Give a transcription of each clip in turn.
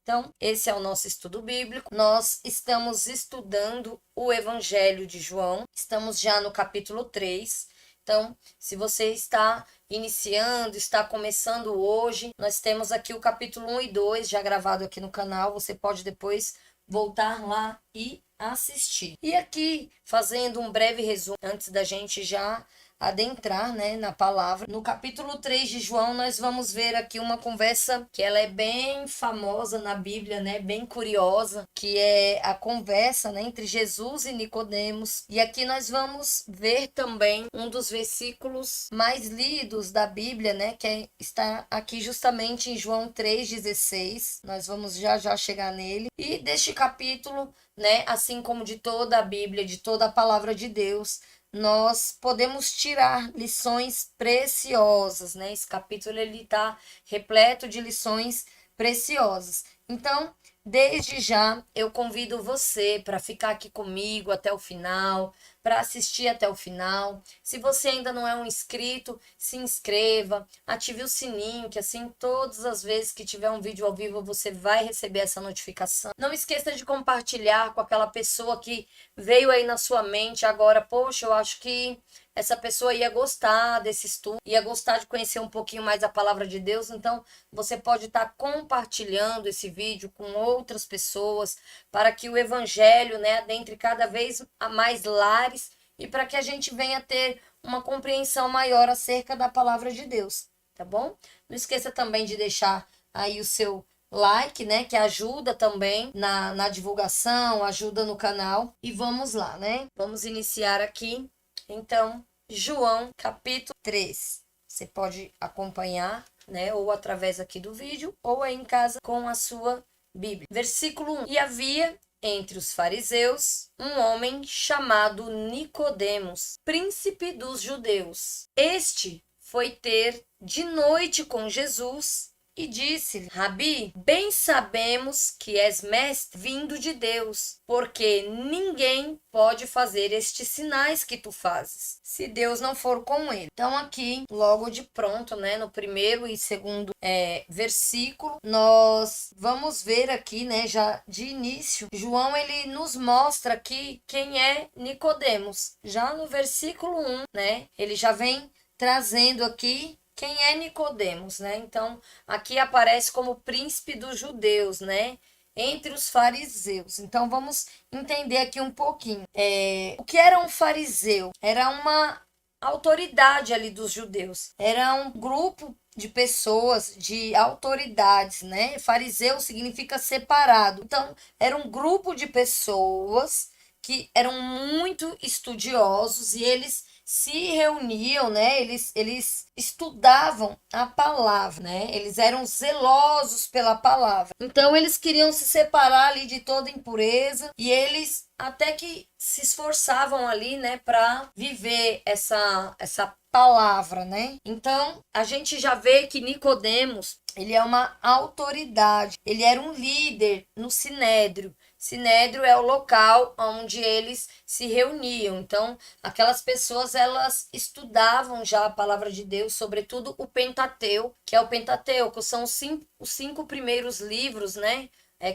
Então, esse é o nosso estudo bíblico. Nós estamos estudando o Evangelho de João. Estamos já no capítulo 3. Então, se você está iniciando, está começando hoje, nós temos aqui o capítulo 1 e 2 já gravado aqui no canal. Você pode depois voltar lá e assistir. E aqui, fazendo um breve resumo, antes da gente já adentrar, né, na palavra. No capítulo 3 de João, nós vamos ver aqui uma conversa que ela é bem famosa na Bíblia, né, bem curiosa, que é a conversa, né, entre Jesus e Nicodemos. E aqui nós vamos ver também um dos versículos mais lidos da Bíblia, né, está aqui justamente em João 3,16. Nós vamos já chegar nele. E deste capítulo, né, assim como de toda a Bíblia, de toda a palavra de Deus, nós podemos tirar lições preciosas, né? Esse capítulo ele está repleto de lições preciosas. Então, desde já, eu convido você para ficar aqui comigo até o final, para assistir até o final. Se você ainda não é um inscrito, se inscreva, ative o sininho, que assim todas as vezes que tiver um vídeo ao vivo você vai receber essa notificação. Não esqueça de compartilhar com aquela pessoa que veio aí na sua mente agora, poxa, eu acho que essa pessoa ia gostar desse estudo, ia gostar de conhecer um pouquinho mais a palavra de Deus. Então, você pode estar compartilhando esse vídeo com outras pessoas para que o evangelho, né, adentre cada vez a mais lares e para que a gente venha ter uma compreensão maior acerca da palavra de Deus, tá bom? Não esqueça também de deixar aí o seu like, né, que ajuda também na divulgação, ajuda no canal. E vamos lá, né? Vamos iniciar aqui. Então, João, capítulo 3. Você pode acompanhar, né, ou através aqui do vídeo, ou aí em casa com a sua Bíblia. Versículo 1. E havia entre os fariseus um homem chamado Nicodemos, príncipe dos judeus. Este foi ter de noite com Jesus e disse-lhe: Rabi, bem sabemos que és mestre vindo de Deus, porque ninguém pode fazer estes sinais que tu fazes, se Deus não for com ele. Então aqui, logo de pronto, né, no primeiro e segundo versículo, nós vamos ver aqui, né, já de início, João ele nos mostra aqui quem é Nicodemos. Já no versículo 1, né, ele já vem trazendo aqui quem é Nicodemos, né? Então, aqui aparece como príncipe dos judeus, né? Entre os fariseus. Então, vamos entender aqui um pouquinho. O que era um fariseu? Era uma autoridade ali dos judeus. Era um grupo de pessoas, de autoridades, né? Fariseu significa separado. Então, era um grupo de pessoas que eram muito estudiosos e eles se reuniam, né? Eles estudavam a palavra, né? Eles eram zelosos pela palavra. Então eles queriam se separar ali de toda impureza e eles até que se esforçavam ali, né, para viver essa palavra, né? Então, a gente já vê que Nicodemos, ele é uma autoridade, ele era um líder no sinédrio. Sinédrio é o local onde eles se reuniam. Então, aquelas pessoas, elas estudavam já a palavra de Deus, sobretudo o Pentateuco, que é o Pentateuco, são os cinco primeiros livros, né?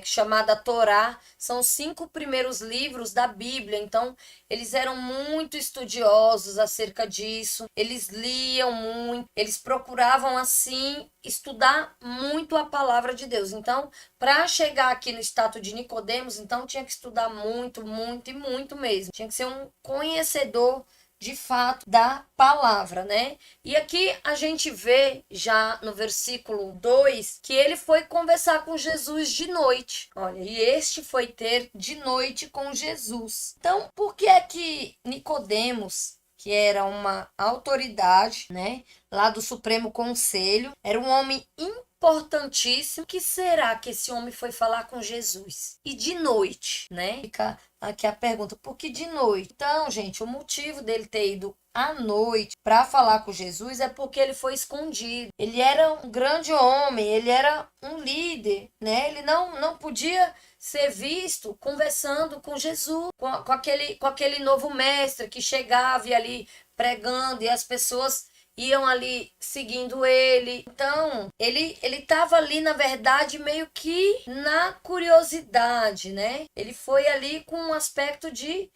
Chamada Torá, são os 5 primeiros livros da Bíblia. Então, eles eram muito estudiosos acerca disso, eles liam muito, eles procuravam, assim, estudar muito a palavra de Deus. Então, para chegar aqui no status de Nicodemos, então, tinha que estudar muito, muito e muito mesmo. Tinha que ser um conhecedor de fato da palavra, né? E aqui a gente vê já no versículo 2 que ele foi conversar com Jesus de noite. Olha, e este foi ter de noite com Jesus. Então, por que é que Nicodemos, que era uma autoridade, né, lá do Supremo Conselho, era um homem importantíssimo, que será que esse homem foi falar com Jesus? E de noite, né? Fica aqui a pergunta, por que de noite? Então, gente, o motivo dele ter ido à noite para falar com Jesus é porque ele foi escondido. Ele era um grande homem, ele era um líder, né? Ele não podia ser visto conversando com Jesus, com aquele novo mestre que chegava e ali pregando, e as pessoas iam ali seguindo ele. Então, ele estava ali, na verdade, meio que na curiosidade, né? Ele foi ali com um aspecto de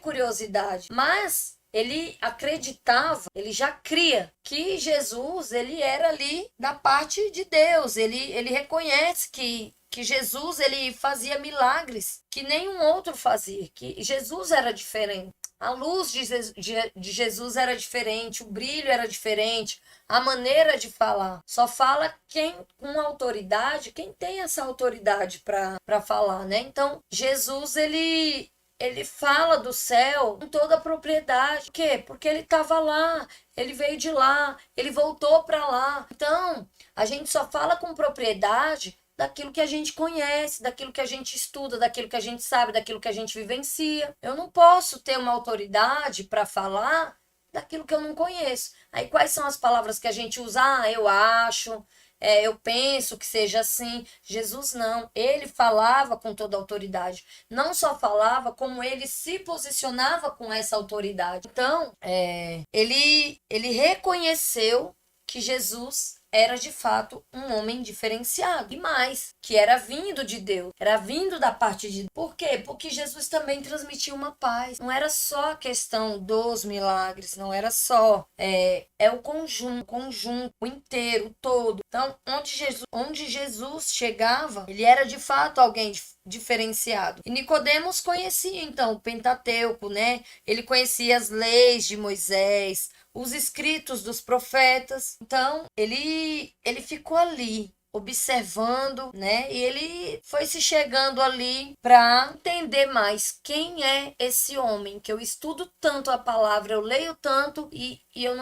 curiosidade. Mas ele acreditava, ele já cria que Jesus, ele era ali da parte de Deus. Ele reconhece que Jesus, ele fazia milagres que nenhum outro fazia, que Jesus era diferente. A luz de Jesus era diferente, o brilho era diferente, a maneira de falar. Só fala quem com autoridade, quem tem essa autoridade para falar, né? Então, Jesus, ele fala do céu com toda a propriedade. Por quê? Porque ele estava lá, ele veio de lá, ele voltou para lá. Então, a gente só fala com propriedade daquilo que a gente conhece, daquilo que a gente estuda, daquilo que a gente sabe, daquilo que a gente vivencia. Eu não posso ter uma autoridade para falar daquilo que eu não conheço. Aí quais são as palavras que a gente usa? Ah, eu acho, eu penso que seja assim. Jesus não, ele falava com toda a autoridade. Não só falava, como ele se posicionava com essa autoridade. Então, ele reconheceu que Jesus era de fato um homem diferenciado. E mais, que era vindo de Deus, era vindo da parte de Deus. Por quê? Porque Jesus também transmitia uma paz. Não era só a questão dos milagres, não era só. É o conjunto, o inteiro, o todo. Então, onde Jesus chegava, ele era de fato alguém diferenciado. E Nicodemos conhecia, então, o Pentateuco, né? Ele conhecia as leis de Moisés, os escritos dos profetas. Então, ele ficou ali observando, né? E ele foi se chegando ali para entender mais quem é esse homem, que eu estudo tanto a palavra, eu leio tanto e eu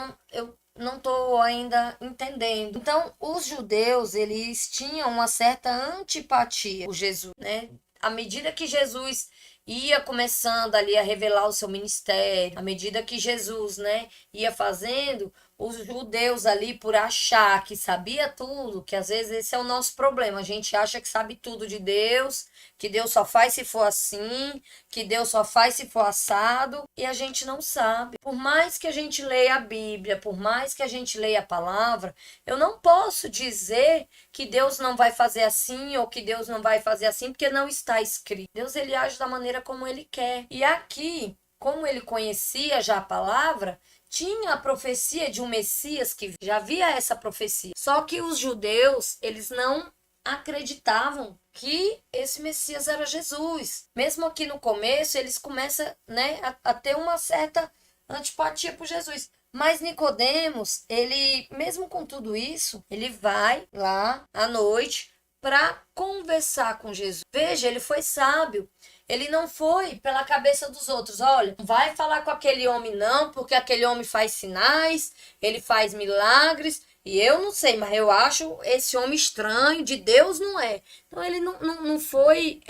não estou ainda entendendo. Então, os judeus, eles tinham uma certa antipatia por Jesus, né? À medida que Jesus ia começando ali a revelar o seu ministério, à medida que Jesus, né, ia fazendo, os judeus ali, por achar que sabia tudo, que às vezes esse é o nosso problema, a gente acha que sabe tudo de Deus, que Deus só faz se for assim, que Deus só faz se for assado, e a gente não sabe. Por mais que a gente leia a Bíblia, por mais que a gente leia a palavra, eu não posso dizer que Deus não vai fazer assim ou que Deus não vai fazer assim, porque não está escrito. Deus, ele age da maneira como ele quer. E aqui, como ele conhecia já a palavra, tinha a profecia de um Messias que já havia essa profecia. Só que os judeus, eles não acreditavam que esse Messias era Jesus. Mesmo aqui no começo, eles começam, né, a ter uma certa antipatia por Jesus. Mas Nicodemos, ele, mesmo com tudo isso, ele vai lá à noite para conversar com Jesus. Veja, ele foi sábio. Ele não foi pela cabeça dos outros. Olha, não vai falar com aquele homem não, porque aquele homem faz sinais, ele faz milagres, e eu não sei, mas eu acho esse homem estranho, de Deus não é. Então ele não foi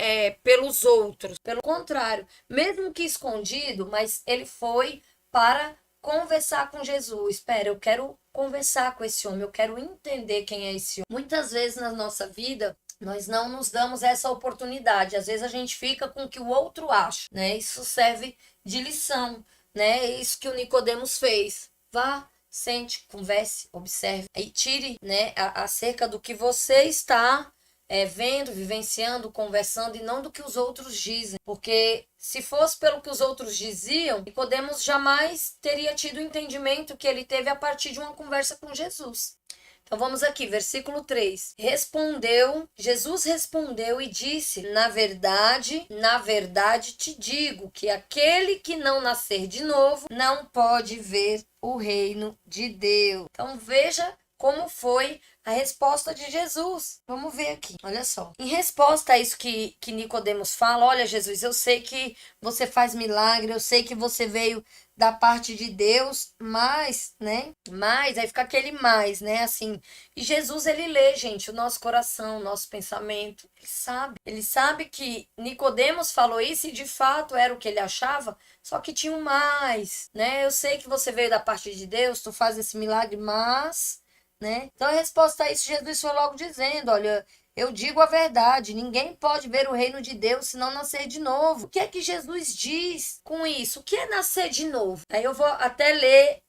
pelos outros. Pelo contrário, mesmo que escondido, mas ele foi para conversar com Jesus. Espera, eu quero conversar com esse homem, eu quero entender quem é esse homem. Muitas vezes na nossa vida, nós não nos damos essa oportunidade. Às vezes a gente fica com o que o outro acha, né? Isso serve de lição, né? É isso que o Nicodemos fez. Vá, sente, converse, observe e tire, né, acerca do que você está vendo, vivenciando, conversando, e não do que os outros dizem. Porque se fosse pelo que os outros diziam, Nicodemos jamais teria tido o entendimento que ele teve a partir de uma conversa com Jesus. Então vamos aqui, versículo 3. Jesus respondeu e disse: na verdade te digo que aquele que não nascer de novo não pode ver o reino de Deus. Então veja como foi a resposta de Jesus. Vamos ver aqui, olha só. Em resposta a isso que Nicodemos fala: olha, Jesus, eu sei que você faz milagre, eu sei que você veio da parte de Deus, mas, né? Mas, aí fica aquele mais, né? Assim, e Jesus, ele lê, gente, o nosso coração, o nosso pensamento. Ele sabe que Nicodemos falou isso e de fato era o que ele achava, só que tinha um mais, né? Eu sei que você veio da parte de Deus, tu faz esse milagre, mas, né? Então, a resposta a isso, Jesus foi logo dizendo: olha, eu digo a verdade, ninguém pode ver o reino de Deus se não nascer de novo. O que é que Jesus diz com isso? O que é nascer de novo? Aí eu vou até ler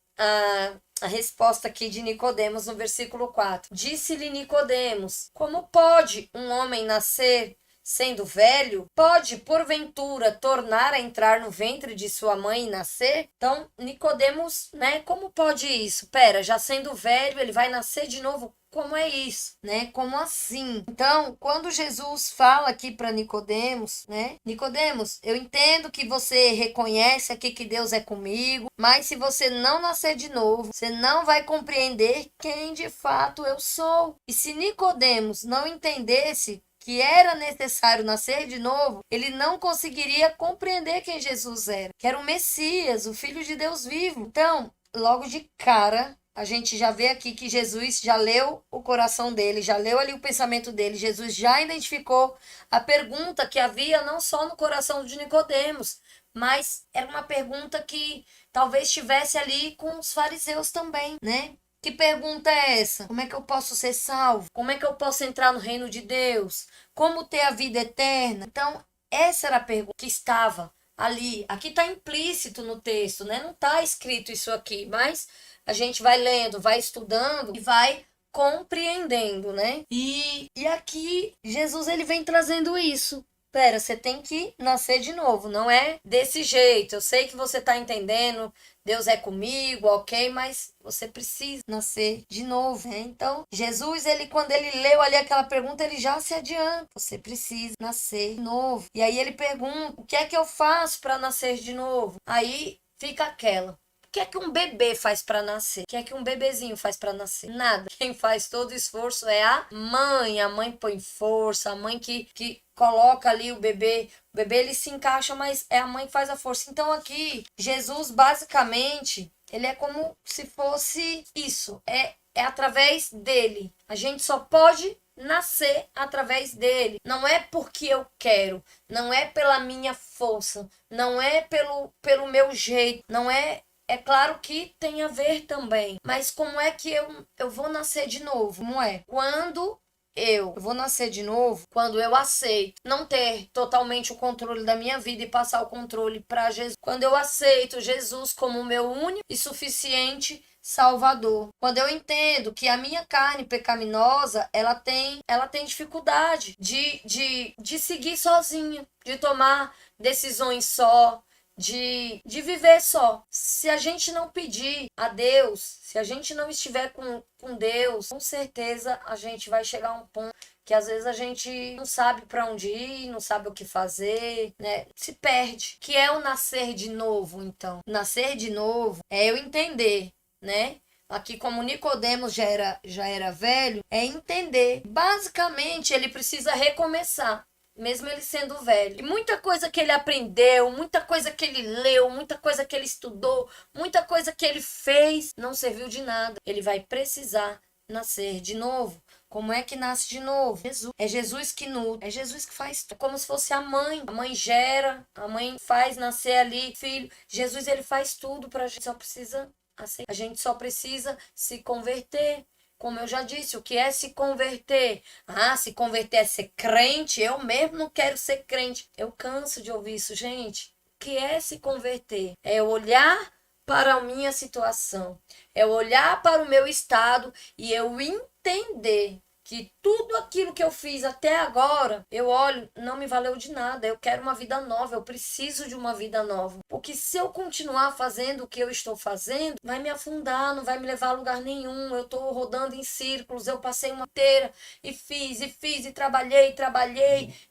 a resposta aqui de Nicodemos no versículo 4. Disse-lhe Nicodemos: como pode um homem nascer sendo velho? Pode, porventura, tornar a entrar no ventre de sua mãe e nascer? Então, Nicodemos, né? Como pode isso? Pera, já sendo velho, ele vai nascer de novo? Como é isso, né? Como assim? Então, quando Jesus fala aqui para Nicodemos, né? Nicodemos, eu entendo que você reconhece aqui que Deus é comigo, mas se você não nascer de novo, você não vai compreender quem de fato eu sou. E se Nicodemos não entendesse que era necessário nascer de novo, ele não conseguiria compreender quem Jesus era, que era o Messias, o Filho de Deus vivo. Então, logo de cara, a gente já vê aqui que Jesus já leu o coração dele, já leu ali o pensamento dele. Jesus já identificou a pergunta que havia não só no coração de Nicodemos, mas era uma pergunta que talvez estivesse ali com os fariseus também, né? Que pergunta é essa? Como é que eu posso ser salvo? Como é que eu posso entrar no reino de Deus? Como ter a vida eterna? Então, essa era a pergunta que estava ali. Aqui está implícito no texto, né? Não está escrito isso aqui, mas a gente vai lendo, vai estudando e vai compreendendo, né? E aqui Jesus ele vem trazendo isso. Pera, você tem que nascer de novo, não é desse jeito. Eu sei que você está entendendo, Deus é comigo, ok, mas você precisa nascer de novo, né? Então, Jesus, ele quando ele leu ali aquela pergunta, ele já se adianta. Você precisa nascer de novo. E aí ele pergunta, o que é que eu faço para nascer de novo? Aí fica aquela. O que é que um bebê faz para nascer? O que é que um bebezinho faz para nascer? Nada. Quem faz todo o esforço é a mãe. A mãe põe força, a mãe que coloca ali o bebê ele se encaixa, mas é a mãe que faz a força. Então aqui, Jesus basicamente, ele é como se fosse isso, é através dele. A gente só pode nascer através dele. Não é porque eu quero, não é pela minha força, não é pelo meu jeito, não é. É claro que tem a ver também, mas como é que eu vou nascer de novo? Como é? Quando eu vou nascer de novo, quando eu aceito não ter totalmente o controle da minha vida e passar o controle para Jesus. Quando eu aceito Jesus como meu único e suficiente Salvador. Quando eu entendo que a minha carne pecaminosa, ela tem dificuldade de seguir sozinha, de tomar decisões só, de viver só. Se a gente não pedir a Deus, se a gente não estiver com Deus, com certeza a gente vai chegar a um ponto que às vezes a gente não sabe para onde ir, não sabe o que fazer, né? Se perde. Que é o nascer de novo, então. Nascer de novo é eu entender, né? Aqui como Nicodemos já era velho, é entender. Basicamente, ele precisa recomeçar. Mesmo ele sendo velho. E muita coisa que ele aprendeu, muita coisa que ele leu, muita coisa que ele estudou, muita coisa que ele fez, não serviu de nada. Ele vai precisar nascer de novo. Como é que nasce de novo? Jesus. É Jesus que nutre, é Jesus que faz tudo. É como se fosse a mãe. A mãe gera, a mãe faz nascer ali filho. Jesus, ele faz tudo pra gente. Só precisa aceitar. A gente só precisa se converter. Como eu já disse, o que é se converter? Ah, se converter é ser crente? Eu mesmo não quero ser crente. Eu canso de ouvir isso, gente. O que é se converter? É olhar para a minha situação. É olhar para o meu estado e eu entender que tudo aquilo que eu fiz até agora, eu olho, não me valeu de nada. Eu quero uma vida nova, eu preciso de uma vida nova. Porque se eu continuar fazendo o que eu estou fazendo, vai me afundar, não vai me levar a lugar nenhum. Eu estou rodando em círculos, eu passei uma inteira e fiz, e trabalhei,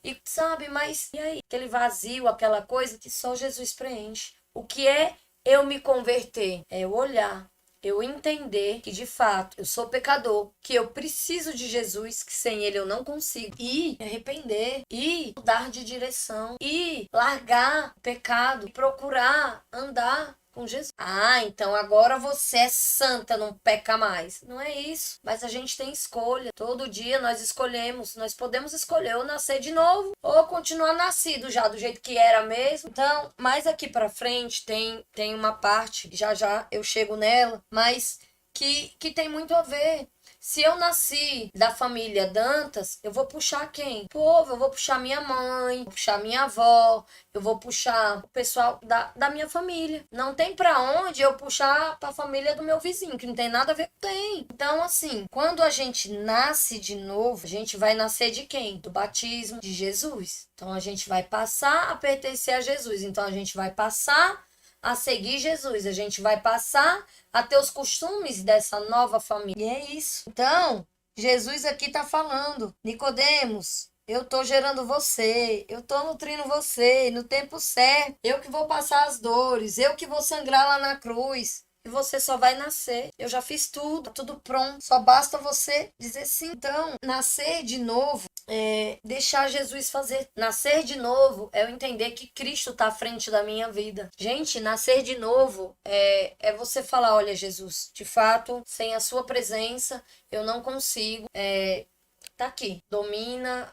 e sabe, mas e aí? Aquele vazio, aquela coisa que só Jesus preenche. O que é eu me converter? É eu olhar, eu entender que de fato eu sou pecador, que eu preciso de Jesus, que sem ele eu não consigo, e me arrepender, e mudar de direção, e largar o pecado, e procurar andar com Jesus. Ah, então agora você é santa, não peca mais. Não é isso. Mas a gente tem escolha. Todo dia nós escolhemos. Nós podemos escolher ou nascer de novo ou continuar nascido já do jeito que era mesmo. Então, mais aqui pra frente tem uma parte, já eu chego nela, mas que tem muito a ver. Se eu nasci da família Dantas, eu vou puxar quem? Povo, eu vou puxar minha mãe, vou puxar minha avó, eu vou puxar o pessoal da minha família. Não tem pra onde eu puxar pra família do meu vizinho, que não tem nada a ver com tem. Então, assim, quando a gente nasce de novo, a gente vai nascer de quem? Do batismo de Jesus. Então, a gente vai passar a pertencer a Jesus. Então, a gente vai passar a seguir Jesus. A gente vai passar a ter os costumes dessa nova família. E é isso. Então, Jesus aqui está falando, Nicodemos, eu tô gerando você, eu tô nutrindo você no tempo certo. Eu que vou passar as dores, eu que vou sangrar lá na cruz. E você só vai nascer. Eu já fiz tudo, tá tudo pronto. Só basta você dizer sim. Então, nascer de novo é deixar Jesus fazer. Nascer de novo é eu entender que Cristo está à frente da minha vida. Gente, nascer de novo é você falar, olha, Jesus, de fato, sem a sua presença, eu não consigo. Tá aqui, domina,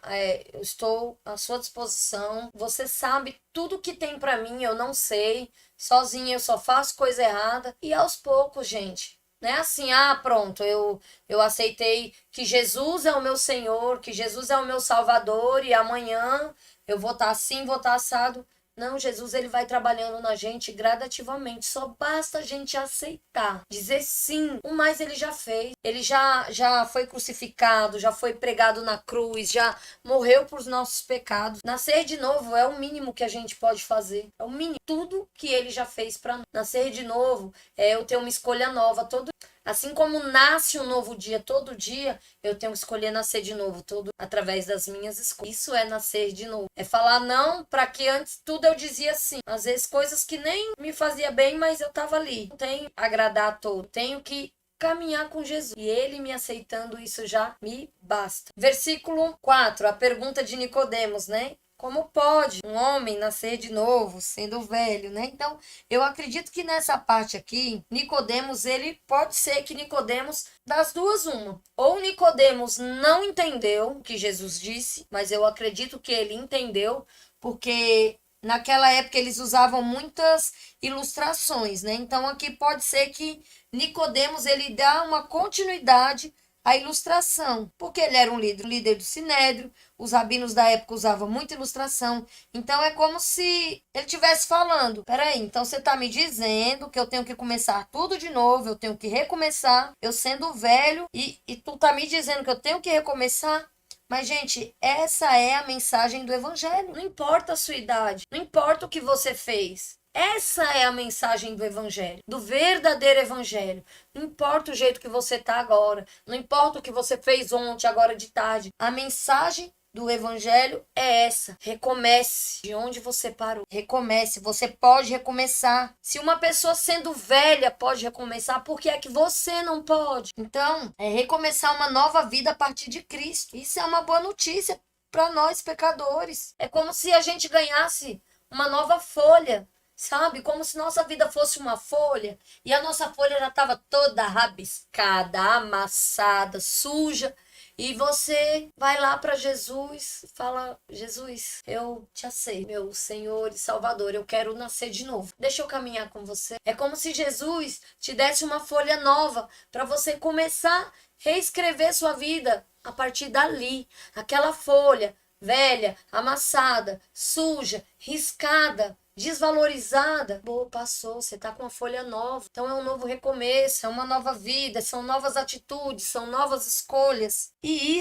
eu estou à sua disposição. Você sabe tudo que tem pra mim, eu não sei. Sozinha eu só faço coisa errada. E aos poucos, gente, não é assim, pronto, eu aceitei que Jesus é o meu Senhor, que Jesus é o meu Salvador e amanhã eu vou estar assim, vou estar assado. Não, Jesus, ele vai trabalhando na gente gradativamente. Só basta a gente aceitar, dizer sim. O mais ele já fez. Ele já foi crucificado, já foi pregado na cruz, já morreu por os nossos pecados. Nascer de novo é o mínimo que a gente pode fazer. É o mínimo. Tudo que ele já fez para nós. Nascer de novo é eu ter uma escolha nova todo. Assim como nasce um novo dia todo dia, eu tenho que escolher nascer de novo, todo através das minhas escolhas. Isso é nascer de novo. É falar não para que antes tudo eu dizia sim. Às vezes coisas que nem me fazia bem, mas eu tava ali. Não tenho que agradar a todos. Tenho que caminhar com Jesus. E ele me aceitando, isso já me basta. Versículo 4, a pergunta de Nicodemos, né? Como pode um homem nascer de novo, sendo velho, né? Então, eu acredito que nessa parte aqui, Nicodemos, ele pode ser que Nicodemos, das duas, uma. Ou Nicodemos não entendeu o que Jesus disse, mas eu acredito que ele entendeu, porque naquela época eles usavam muitas ilustrações, né? Então, aqui pode ser que Nicodemos, ele dá uma continuidade à ilustração, porque ele era um líder do Sinédrio, os rabinos da época usavam muita ilustração, então é como se ele estivesse falando, peraí, então você está me dizendo que eu tenho que começar tudo de novo, eu tenho que recomeçar, eu sendo velho, e tu está me dizendo que eu tenho que recomeçar? Mas, gente, essa é a mensagem do evangelho. Não importa a sua idade, não importa o que você fez. Essa é a mensagem do evangelho, do verdadeiro evangelho. Não importa o jeito que você está agora, não importa o que você fez ontem, agora de tarde. A mensagem do evangelho é essa. Recomece de onde você parou. Recomece, você pode recomeçar. Se uma pessoa sendo velha pode recomeçar, por que é que você não pode? Então, é recomeçar uma nova vida a partir de Cristo. Isso é uma boa notícia para nós pecadores. É como se a gente ganhasse uma nova folha. Sabe? Como se nossa vida fosse uma folha e a nossa folha já estava toda rabiscada, amassada, suja. E você vai lá para Jesus e fala: Jesus, eu te aceito, meu Senhor e Salvador, eu quero nascer de novo. Deixa eu caminhar com você. É como se Jesus te desse uma folha nova para você começar a reescrever sua vida a partir dali. Aquela folha velha, amassada, suja, riscada, desvalorizada, passou, você tá com uma folha nova. Então é um novo recomeço, é uma nova vida, são novas atitudes, são novas escolhas. E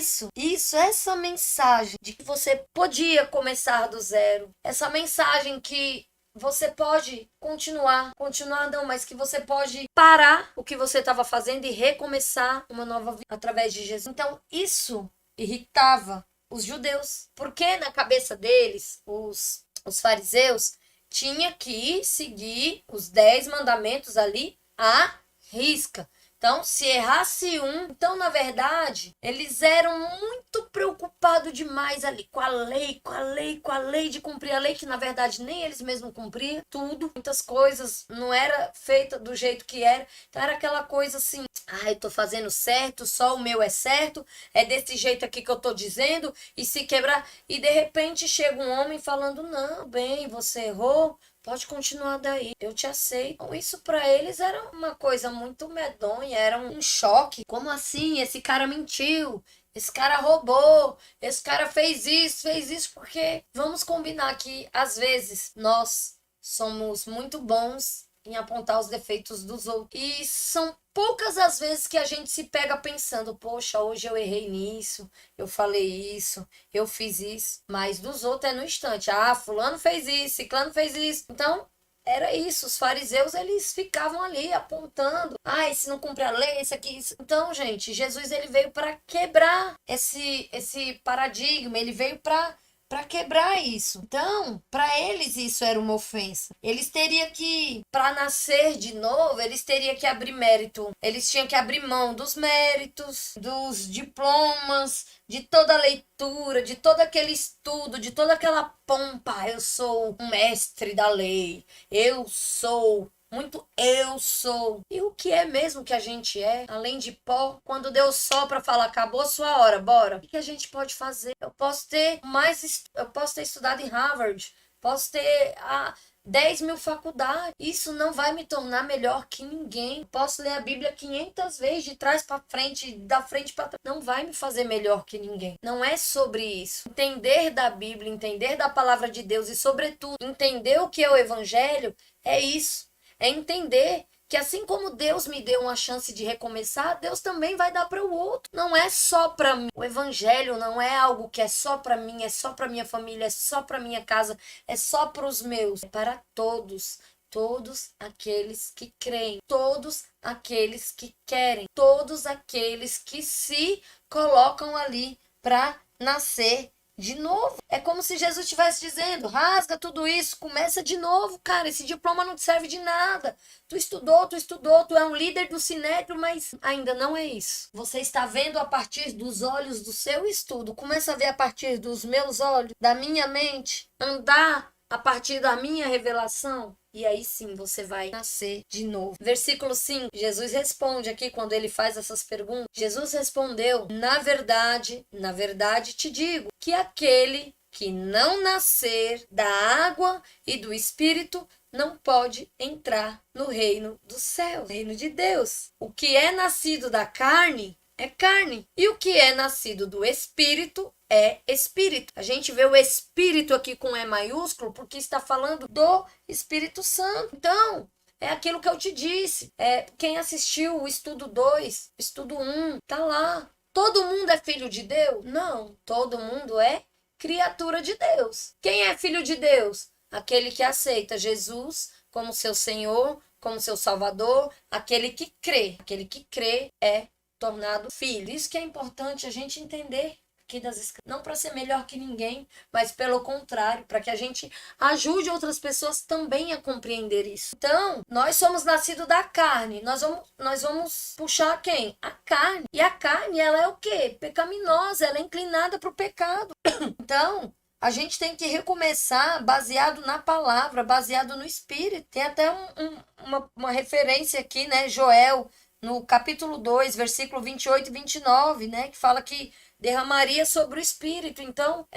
essa mensagem de que você podia começar do zero, essa mensagem que você pode continuar não, mas que você pode parar o que você estava fazendo e recomeçar uma nova vida através de Jesus. Então isso irritava os judeus, porque na cabeça deles, os fariseus, tinha que seguir os 10 mandamentos ali à risca. Então, se errasse um, então, na verdade, eles eram muito preocupados demais ali com a lei, de cumprir a lei, que na verdade nem eles mesmos cumpriam tudo. Muitas coisas não era feita do jeito que era. Então, era aquela coisa assim, eu tô fazendo certo, só o meu é certo, é desse jeito aqui que eu tô dizendo, e se quebrar. E de repente chega um homem falando: não, bem, você errou, pode continuar daí, eu te aceito. Então, isso para eles era uma coisa muito medonha, era um choque. Como assim? Esse cara mentiu. Esse cara roubou, esse cara fez isso, porque vamos combinar que às vezes nós somos muito bons em apontar os defeitos dos outros. E são poucas as vezes que a gente se pega pensando: poxa, hoje eu errei nisso, eu falei isso, eu fiz isso. Mas dos outros é no instante: ah, fulano fez isso, ciclano fez isso. Então, era isso, os fariseus, eles ficavam ali apontando: ah, esse não cumpre a lei, esse aqui, isso. Então, gente, Jesus, ele veio para quebrar esse paradigma, ele veio para quebrar isso. Então, para eles isso era uma ofensa. Eles teriam que, para nascer de novo, eles teriam que abrir mérito. Eles tinham que abrir mão dos méritos, dos diplomas, de toda a leitura, de todo aquele estudo, de toda aquela pompa. Eu sou um mestre da lei. Eu sou muito eu sou. E o que é mesmo que a gente é? Além de pó, quando Deus sopra, fala: acabou a sua hora, bora. O que a gente pode fazer? Eu posso ter estudado em Harvard, posso ter 10 mil faculdades. Isso não vai me tornar melhor que ninguém. Posso ler a Bíblia 500 vezes, de trás para frente, da frente para trás. Não vai me fazer melhor que ninguém. Não é sobre isso. Entender da Bíblia, entender da palavra de Deus e, sobretudo, entender o que é o Evangelho é isso. É entender que assim como Deus me deu uma chance de recomeçar, Deus também vai dar para o outro. Não é só para mim. O evangelho não é algo que é só para mim, é só para minha família, é só para minha casa, é só para os meus. É para todos. Todos aqueles que creem, todos aqueles que querem, todos aqueles que se colocam ali para nascer de novo. É como se Jesus estivesse dizendo: rasga tudo isso, começa de novo, cara. Esse diploma não te serve de nada. Tu estudou, tu é um líder do Sinédrio, mas ainda não é isso. Você está vendo a partir dos olhos do seu estudo. Começa a ver a partir dos meus olhos, da minha mente, andar a partir da minha revelação. E aí sim você vai nascer de novo. Versículo 5, Jesus responde aqui quando ele faz essas perguntas. Jesus respondeu: na verdade te digo que aquele que não nascer da água e do Espírito não pode entrar no reino dos céus, reino de Deus. O que é nascido da carne é carne, e o que é nascido do Espírito é espírito. A gente vê o Espírito aqui com E maiúsculo porque está falando do Espírito Santo. Então, é aquilo que eu te disse. Quem assistiu o estudo 2, estudo 1, tá lá. Todo mundo é filho de Deus? Não, todo mundo é criatura de Deus. Quem é filho de Deus? Aquele que aceita Jesus como seu Senhor, como seu Salvador, aquele que crê. Aquele que crê é tornado filho. Isso que é importante a gente entender aqui das escrituras. Não para ser melhor que ninguém, mas pelo contrário, para que a gente ajude outras pessoas também a compreender isso. Então, nós somos nascidos da carne. Nós vamos puxar quem? A carne. E a carne, ela é o quê? Pecaminosa, ela é inclinada para o pecado. Então, a gente tem que recomeçar baseado na palavra, baseado no Espírito. Tem até uma referência aqui, né? Joel, no capítulo 2, versículo 28 e 29, né? Que fala que derramaria sobre o Espírito. Então,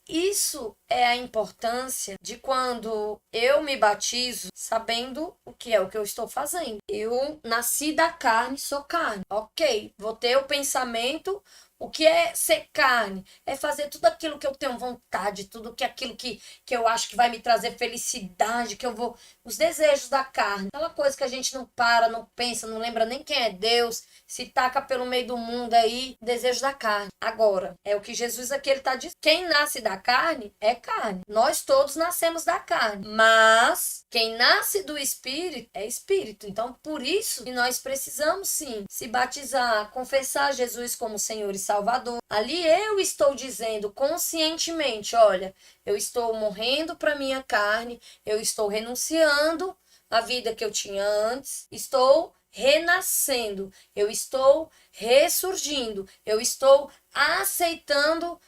isso é a importância de quando eu me batizo sabendo o que é o que eu estou fazendo. Eu nasci da carne, sou carne. Ok, vou ter o pensamento. O que é ser carne? É fazer tudo aquilo que eu tenho vontade, tudo aquilo que eu acho que vai me trazer felicidade, que eu vou... Os desejos da carne. Aquela coisa que a gente não para, não pensa, não lembra nem quem é Deus, se taca pelo meio do mundo aí, desejo da carne. Agora, é o que Jesus aqui ele tá dizendo. Quem nasce da carne é carne. Nós todos nascemos da carne. Mas quem nasce do Espírito é Espírito. Então, por isso que nós precisamos sim se batizar, confessar Jesus como Senhor e Salvador. Ali eu estou dizendo conscientemente: olha, eu estou morrendo para minha carne, eu estou renunciando à vida que eu tinha antes, estou renascendo, eu estou ressurgindo, eu estou aceitando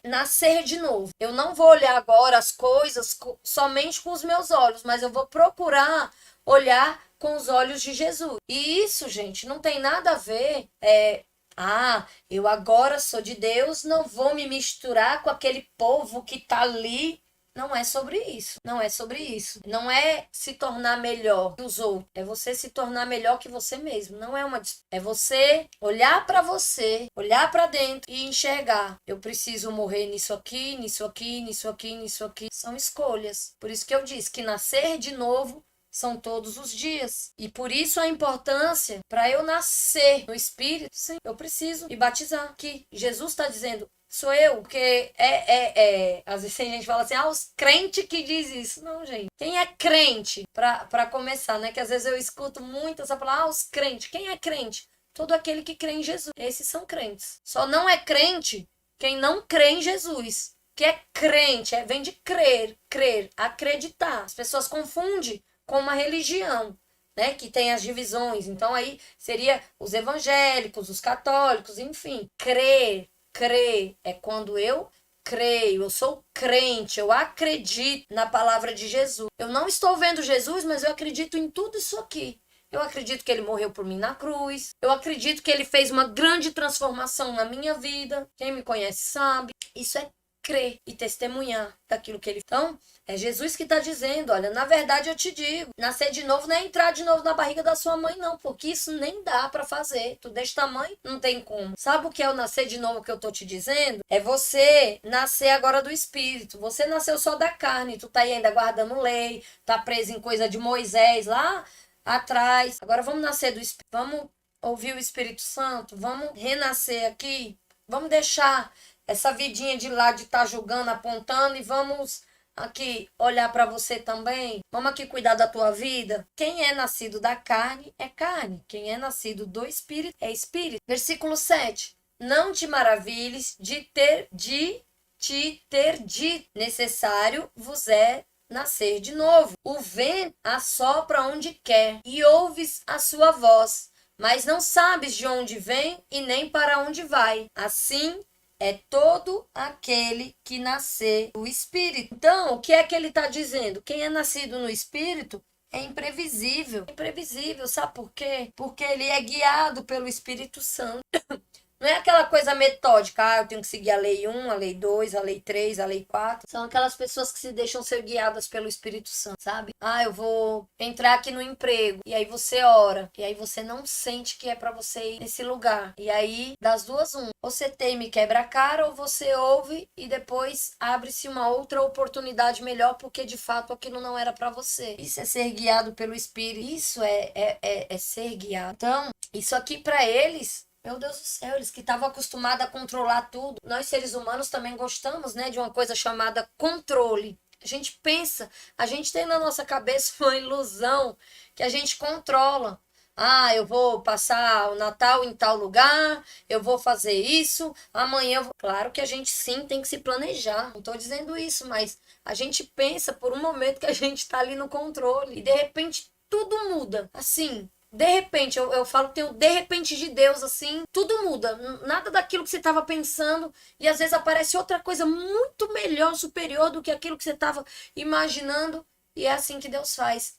nascer de novo. Eu não vou olhar agora as coisas somente com os meus olhos, mas eu vou procurar olhar com os olhos de Jesus. E isso, gente, não tem nada a ver. Eu agora sou de Deus, não vou me misturar com aquele povo que tá ali. Não é sobre isso. Não é sobre isso. Não é se tornar melhor que os outros. É você se tornar melhor que você mesmo. Não é uma disputa. É você olhar para você, olhar para dentro e enxergar. Eu preciso morrer nisso aqui, nisso aqui, nisso aqui, nisso aqui. São escolhas. Por isso que eu disse que nascer de novo são todos os dias. E por isso a importância para eu nascer no Espírito, sim, eu preciso me batizar. Que Jesus está dizendo, sou eu, porque às vezes a gente fala assim, os crentes que diz isso. Não, gente. Quem é crente, para começar, né? Que às vezes eu escuto muito essa palavra, os crentes. Quem é crente? Todo aquele que crê em Jesus. Esses são crentes. Só não é crente quem não crê em Jesus. Que é crente, vem de crer, acreditar. As pessoas confundem com uma religião, né, que tem as divisões. Então aí seria os evangélicos, os católicos, enfim. Crer é quando eu creio, eu sou crente, eu acredito na palavra de Jesus. Eu não estou vendo Jesus, mas eu acredito em tudo isso aqui. Eu acredito que ele morreu por mim na cruz. Eu acredito que ele fez uma grande transformação na minha vida. Quem me conhece sabe. Isso é crer e testemunhar daquilo que ele... Então, é Jesus que está dizendo, olha, na verdade eu te digo, nascer de novo não é entrar de novo na barriga da sua mãe não, porque isso nem dá para fazer. Tu desse tamanho, não tem como. Sabe o que é o nascer de novo que eu tô te dizendo? É você nascer agora do Espírito. Você nasceu só da carne, tu tá aí ainda guardando lei, tá preso em coisa de Moisés lá atrás. Agora vamos nascer do Espírito, vamos ouvir o Espírito Santo, vamos renascer aqui, vamos deixar essa vidinha de lá de estar julgando, apontando e vamos aqui olhar para você também. Vamos aqui cuidar da tua vida. Quem é nascido da carne é carne. Quem é nascido do Espírito é Espírito. Versículo 7. Não te maravilhes de te ter dito. Necessário vos é nascer de novo. O vento assopra onde quer e ouves a sua voz, mas não sabes de onde vem e nem para onde vai. Assim é todo aquele que nascer do Espírito. Então, o que é que ele está dizendo? Quem é nascido no Espírito é imprevisível. Imprevisível, sabe por quê? Porque ele é guiado pelo Espírito Santo. Não é aquela coisa metódica, eu tenho que seguir a lei 1, a lei 2, a lei 3, a lei 4. São aquelas pessoas que se deixam ser guiadas pelo Espírito Santo, sabe? Eu vou entrar aqui no emprego. E aí você ora. E aí você não sente que é pra você ir nesse lugar. E aí, das duas, você teme e quebra a cara, ou você ouve e depois abre-se uma outra oportunidade melhor, porque de fato aquilo não era pra você. Isso é ser guiado pelo Espírito. Isso é ser guiado. Então, isso aqui pra eles... Meu Deus do céu, eles que estavam acostumados a controlar tudo. Nós, seres humanos, também gostamos, né, de uma coisa chamada controle. A gente pensa, a gente tem na nossa cabeça uma ilusão que a gente controla. Eu vou passar o Natal em tal lugar, eu vou fazer isso, amanhã eu vou... Claro que a gente sim tem que se planejar, não estou dizendo isso, mas a gente pensa por um momento que a gente está ali no controle e de repente tudo muda, assim... De repente, eu falo que tem o de repente de Deus, assim, tudo muda. Nada daquilo que você estava pensando e às vezes aparece outra coisa muito melhor, superior do que aquilo que você estava imaginando. E é assim que Deus faz.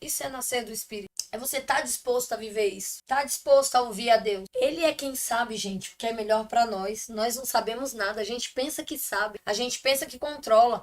Isso é nascer do Espírito. É você estar disposto a viver isso. Estar disposto a ouvir a Deus. Ele é quem sabe, gente, o que é melhor para nós. Nós não sabemos nada. A gente pensa que sabe. A gente pensa que controla.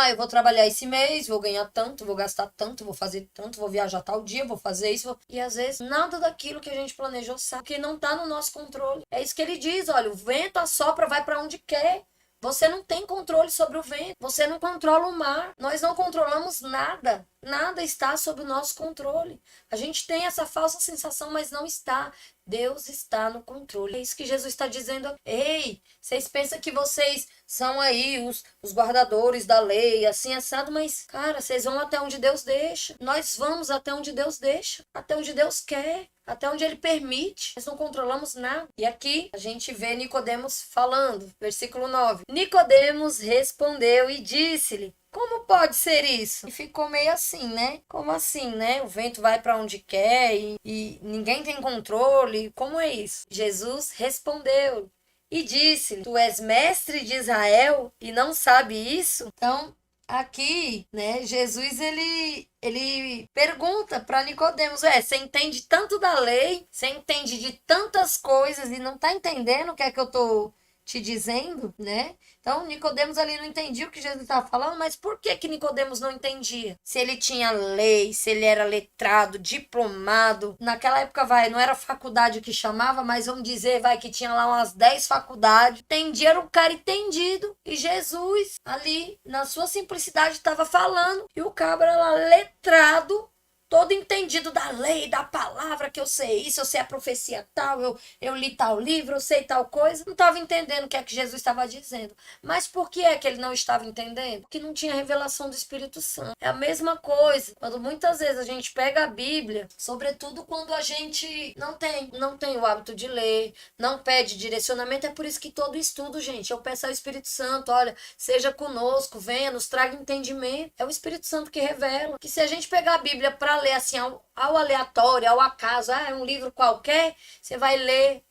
Eu vou trabalhar esse mês, vou ganhar tanto, vou gastar tanto, vou fazer tanto, vou viajar tal dia, vou fazer isso. E às vezes nada daquilo que a gente planejou sabe, porque não tá no nosso controle. É isso que ele diz, olha, o vento assopra, vai para onde quer. Você não tem controle sobre o vento, você não controla o mar, nós não controlamos nada, nada está sob o nosso controle. A gente tem essa falsa sensação, mas não está. Deus está no controle. É isso que Jesus está dizendo. Ei, vocês pensam que vocês são aí os guardadores da lei, assim, assado, mas, cara, vocês vão até onde Deus deixa. Nós vamos até onde Deus deixa, até onde Deus quer. Até onde ele permite, nós não controlamos nada. E aqui a gente vê Nicodemos falando, versículo 9. Nicodemos respondeu e disse-lhe: como pode ser isso? E ficou meio assim, né? Como assim, né? O vento vai para onde quer e ninguém tem controle. Como é isso? Jesus respondeu e disse-lhe: Tu és mestre de Israel e não sabe isso? Então, aqui, né, Jesus ele pergunta para Nicodemos: você entende tanto da lei, você entende de tantas coisas e não está entendendo o que é que eu estou te dizendo, né? Então, Nicodemos ali não entendia o que Jesus estava falando, mas por que que Nicodemos não entendia? Se ele tinha lei, se ele era letrado, diplomado, naquela época, não era faculdade que chamava, mas vamos dizer, que tinha lá umas 10 faculdades, entendia, era um cara entendido, e Jesus ali, na sua simplicidade, estava falando, e o cabra lá, letrado, todo entendido da lei, da palavra, que eu sei isso, eu sei a profecia tal, eu li tal livro, eu sei tal coisa. Não estava entendendo o que é que Jesus estava dizendo. Mas por que é que ele não estava entendendo? Porque não tinha revelação do Espírito Santo. É a mesma coisa. Quando muitas vezes a gente pega a Bíblia, sobretudo quando a gente não tem o hábito de ler, não pede direcionamento, é por isso que todo estudo, gente, eu peço ao Espírito Santo, olha, seja conosco, venha, nos traga entendimento. É o Espírito Santo que revela. Que se a gente pegar a Bíblia para ler assim ao aleatório, ao acaso, é um livro qualquer, você vai ler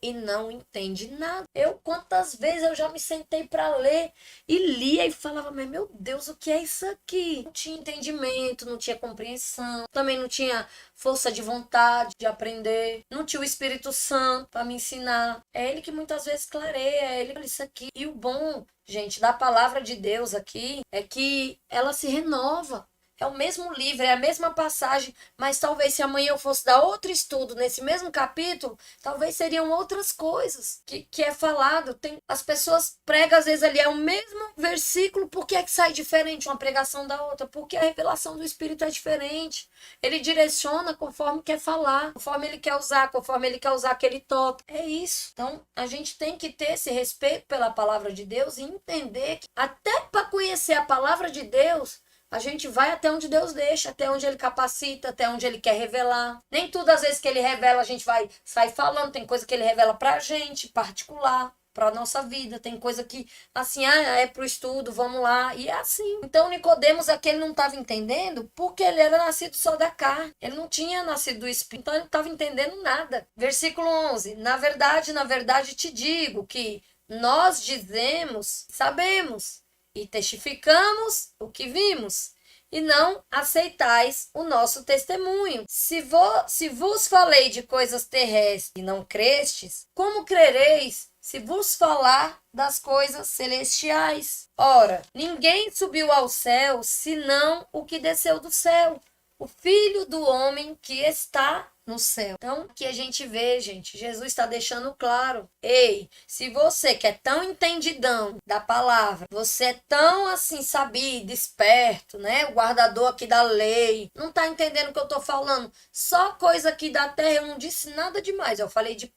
e não entende nada. Quantas vezes eu já me sentei para ler e lia e falava, mas meu Deus, o que é isso aqui? Não tinha entendimento, não tinha compreensão, também não tinha força de vontade de aprender, não tinha o Espírito Santo para me ensinar. É ele que muitas vezes clareia, é ele que fala isso aqui. E o bom, gente, da palavra de Deus aqui é que ela se renova. É o mesmo livro, é a mesma passagem, mas talvez se amanhã eu fosse dar outro estudo nesse mesmo capítulo, talvez seriam outras coisas que é falado. As pessoas pregam às vezes ali, é o mesmo versículo, por que é que sai diferente uma pregação da outra? Porque a revelação do Espírito é diferente. Ele direciona conforme quer falar, conforme ele quer usar, conforme ele quer usar aquele tópico. É isso. Então, a gente tem que ter esse respeito pela palavra de Deus e entender que até para conhecer a palavra de Deus, a gente vai até onde Deus deixa, até onde Ele capacita, até onde Ele quer revelar. Nem tudo, às vezes, que Ele revela, a gente vai sair falando. Tem coisa que Ele revela pra gente, particular, pra nossa vida. Tem coisa que, assim, é pro estudo, vamos lá. E é assim. Então, Nicodemos aqui, ele não estava entendendo porque ele era nascido só da carne. Ele não tinha nascido do Espírito, então ele não estava entendendo nada. Versículo 11. Na verdade, te digo que nós dizemos, sabemos, e testificamos o que vimos, e não aceitais o nosso testemunho. Se vos falei de coisas terrestres e não crestes, como crereis se vos falar das coisas celestiais? Ora, ninguém subiu ao céu, senão o que desceu do céu, o Filho do Homem que está no céu. Então, aqui a gente vê, gente, Jesus está deixando claro. Ei, se você que é tão entendidão da palavra, você é tão assim sabido, esperto, né? O guardador aqui da lei, não está entendendo o que eu estou falando. Só coisa aqui da terra, eu não disse nada demais. Eu falei de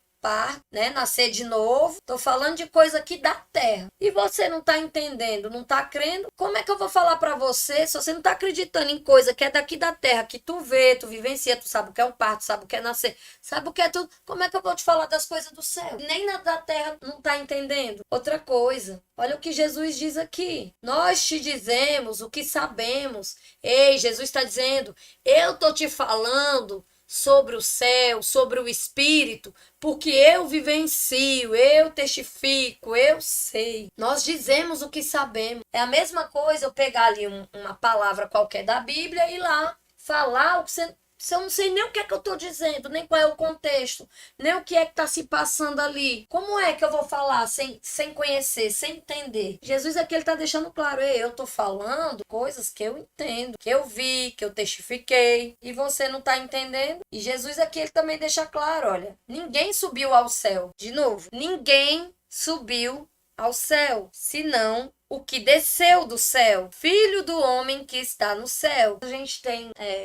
né? Nascer de novo. Tô falando de coisa aqui da terra. E você não tá entendendo, não tá crendo? Como é que eu vou falar para você se você não tá acreditando em coisa que é daqui da terra, que tu vê, tu vivencia, tu sabe o que é um parto, sabe o que é nascer, sabe o que é tudo? Como é que eu vou te falar das coisas do céu? Nem na da terra não tá entendendo. Outra coisa, olha o que Jesus diz aqui. Nós te dizemos o que sabemos. Ei, Jesus está dizendo, eu tô te falando sobre o céu, sobre o Espírito, porque eu vivencio, eu testifico, eu sei. Nós dizemos o que sabemos. É a mesma coisa eu pegar ali uma palavra qualquer da Bíblia e ir lá falar o que você... Se eu não sei nem o que é que eu estou dizendo, nem qual é o contexto, nem o que é que está se passando ali. Como é que eu vou falar sem conhecer, sem entender? Jesus aqui está deixando claro, eu estou falando coisas que eu entendo, que eu vi, que eu testifiquei, e você não está entendendo? E Jesus aqui ele também deixa claro, olha, ninguém subiu ao céu. De novo, ninguém subiu ao céu, senão o que desceu do céu, Filho do Homem que está no céu.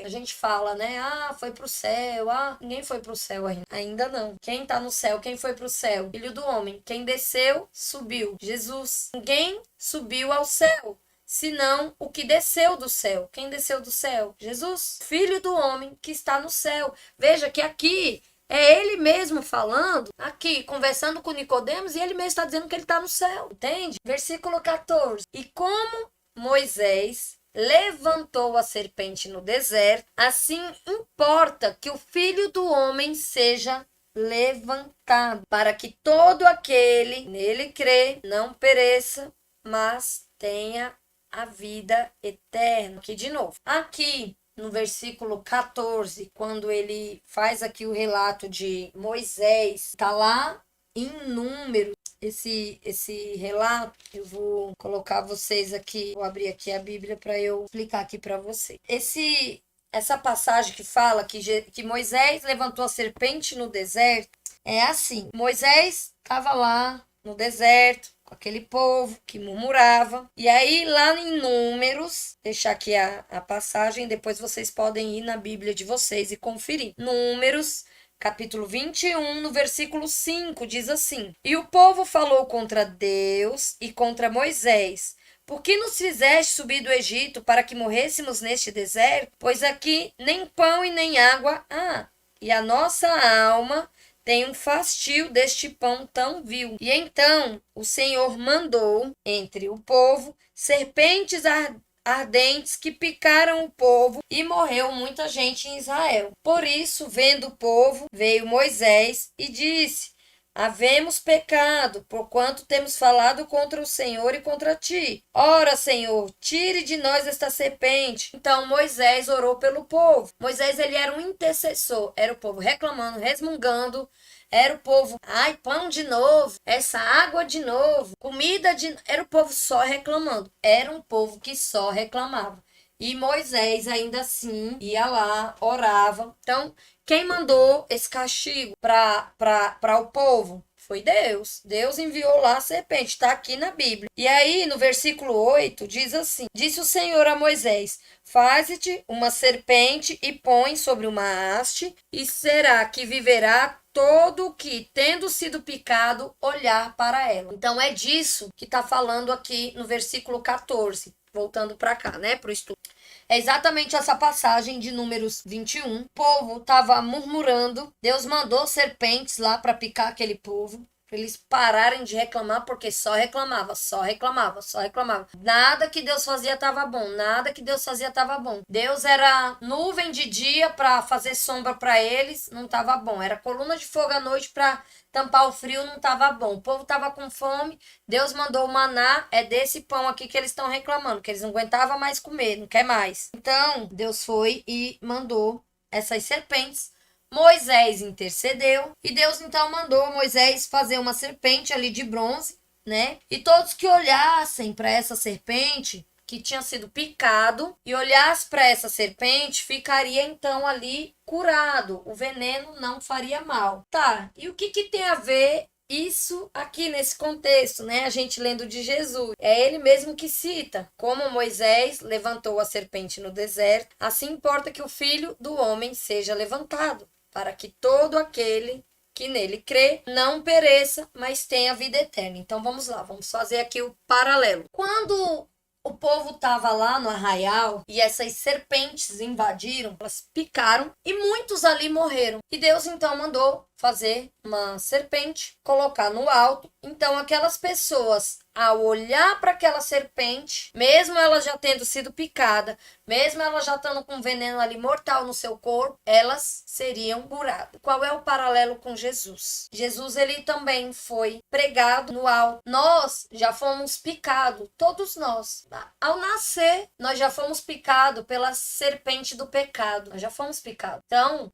A gente fala, né? Foi pro céu. Ninguém foi pro céu ainda. Ainda não. Quem tá no céu? Quem foi pro céu? Filho do Homem. Quem desceu, subiu. Jesus. Ninguém subiu ao céu, senão o que desceu do céu. Quem desceu do céu? Jesus. Filho do Homem que está no céu. Veja que aqui é ele mesmo falando, aqui, conversando com Nicodemos, e ele mesmo está dizendo que ele está no céu, entende? Versículo 14. E como Moisés levantou a serpente no deserto, assim importa que o Filho do Homem seja levantado, para que todo aquele nele crê não pereça, mas tenha a vida eterna. Aqui de novo. Aqui no versículo 14, quando ele faz aqui o relato de Moisés, está lá em Números. Esse relato, eu vou colocar vocês aqui, vou abrir aqui a Bíblia para eu explicar aqui para vocês. Essa passagem que fala que Moisés levantou a serpente no deserto, é assim: Moisés estava lá no deserto com aquele povo que murmurava. E aí, lá em Números, deixar aqui a passagem, depois vocês podem ir na Bíblia de vocês e conferir. Números, capítulo 21, no versículo 5, diz assim: E o povo falou contra Deus e contra Moisés: Por que nos fizeste subir do Egito para que morrêssemos neste deserto? Pois aqui nem pão e nem água há, e a nossa alma tem um fastio deste pão tão vil. E então o Senhor mandou entre o povo serpentes ardentes que picaram o povo e morreu muita gente em Israel. Por isso, vendo o povo, veio Moisés e disse: Havemos pecado, porquanto temos falado contra o Senhor e contra ti. Ora, Senhor, tire de nós esta serpente. Então Moisés orou pelo povo. Moisés, ele era um intercessor. Era o povo reclamando, resmungando. Era o povo, ai, pão de novo, essa água de novo, comida de... Era o povo só reclamando. Era um povo que só reclamava. E Moisés ainda assim ia lá, orava. Então, quem mandou esse castigo para o povo? Foi Deus. Deus enviou lá a serpente, está aqui na Bíblia. E aí, no versículo 8, diz assim: Disse o Senhor a Moisés: Faze-te uma serpente e põe sobre uma haste, e será que viverá todo o que, tendo sido picado, olhar para ela. Então, é disso que está falando aqui no versículo 14. Voltando para cá, né, para o estudo. É exatamente essa passagem de Números 21. O povo estava murmurando. Deus mandou serpentes lá para picar aquele povo, para eles pararem de reclamar, porque só reclamava, só reclamava, só reclamava. Nada que Deus fazia estava bom, nada que Deus fazia estava bom. Deus era nuvem de dia para fazer sombra para eles, não estava bom. Era coluna de fogo à noite para tampar o frio, não estava bom. O povo estava com fome, Deus mandou o maná, é desse pão aqui que eles estão reclamando, que eles não aguentavam mais comer, não quer mais. Então, Deus foi e mandou essas serpentes. Moisés intercedeu e Deus então mandou Moisés fazer uma serpente ali de bronze, né? E todos que olhassem para essa serpente que tinha sido picado e olhasse para essa serpente, ficaria então ali curado. O veneno não faria mal. Tá, e o que tem a ver isso aqui nesse contexto, né? A gente lendo de Jesus. É ele mesmo que cita: como Moisés levantou a serpente no deserto, assim importa que o Filho do Homem seja levantado, para que todo aquele que nele crê não pereça, mas tenha vida eterna. Então vamos lá, vamos fazer aqui o paralelo. Quando o povo estava lá no arraial e essas serpentes invadiram, elas picaram e muitos ali morreram. E Deus então mandou fazer uma serpente, colocar no alto. Então aquelas pessoas, ao olhar para aquela serpente, mesmo ela já tendo sido picada, mesmo ela já estando com veneno ali mortal no seu corpo, elas seriam curadas. Qual é o paralelo com Jesus? Jesus, ele também foi pregado no alto. Nós já fomos picados, todos nós. Ao nascer, nós já fomos picados pela serpente do pecado. Nós já fomos picados. Então,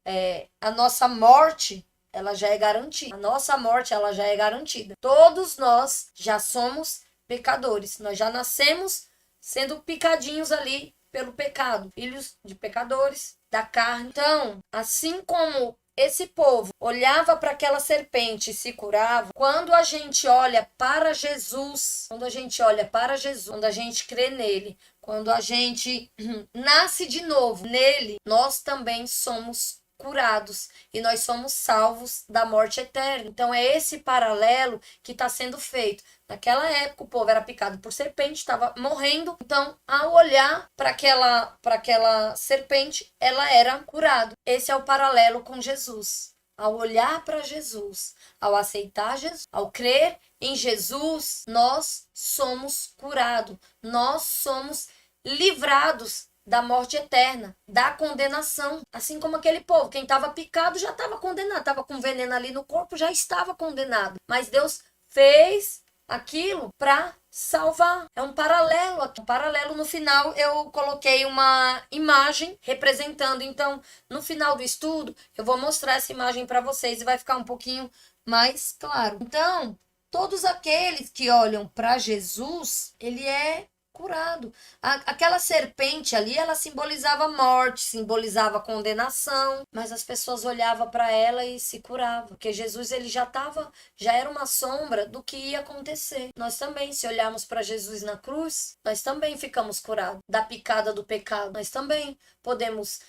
a nossa morte, ela já é garantida. A nossa morte, ela já é garantida. Todos nós já somos pecadores. Nós já nascemos sendo picadinhos ali pelo pecado. Filhos de pecadores, da carne. Então, assim como esse povo olhava para aquela serpente e se curava, quando a gente olha para Jesus, quando a gente crê nele, quando a gente nasce de novo nele, nós também somos curados e nós somos salvos da morte eterna. Então é esse paralelo que está sendo feito. Naquela época o povo era picado por serpente, estava morrendo. Então, ao olhar para aquela serpente, ela era curada. Esse é o paralelo com Jesus. Ao olhar para Jesus, ao aceitar Jesus, ao crer em Jesus, nós somos curados. Nós somos livrados da morte eterna, da condenação. Assim como aquele povo, quem estava picado já estava condenado, estava com veneno ali no corpo, já estava condenado. Mas Deus fez aquilo para salvar. É um paralelo aqui. Um paralelo. No final eu coloquei uma imagem representando. Então, no final do estudo, eu vou mostrar essa imagem para vocês e vai ficar um pouquinho mais claro. Então, todos aqueles que olham para Jesus, ele é curado. Aquela serpente ali, ela simbolizava morte, simbolizava condenação, mas as pessoas olhavam para ela e se curavam, porque Jesus ele já era uma sombra do que ia acontecer. Nós também, se olharmos para Jesus na cruz, nós também ficamos curados da picada do pecado. Nós também podemos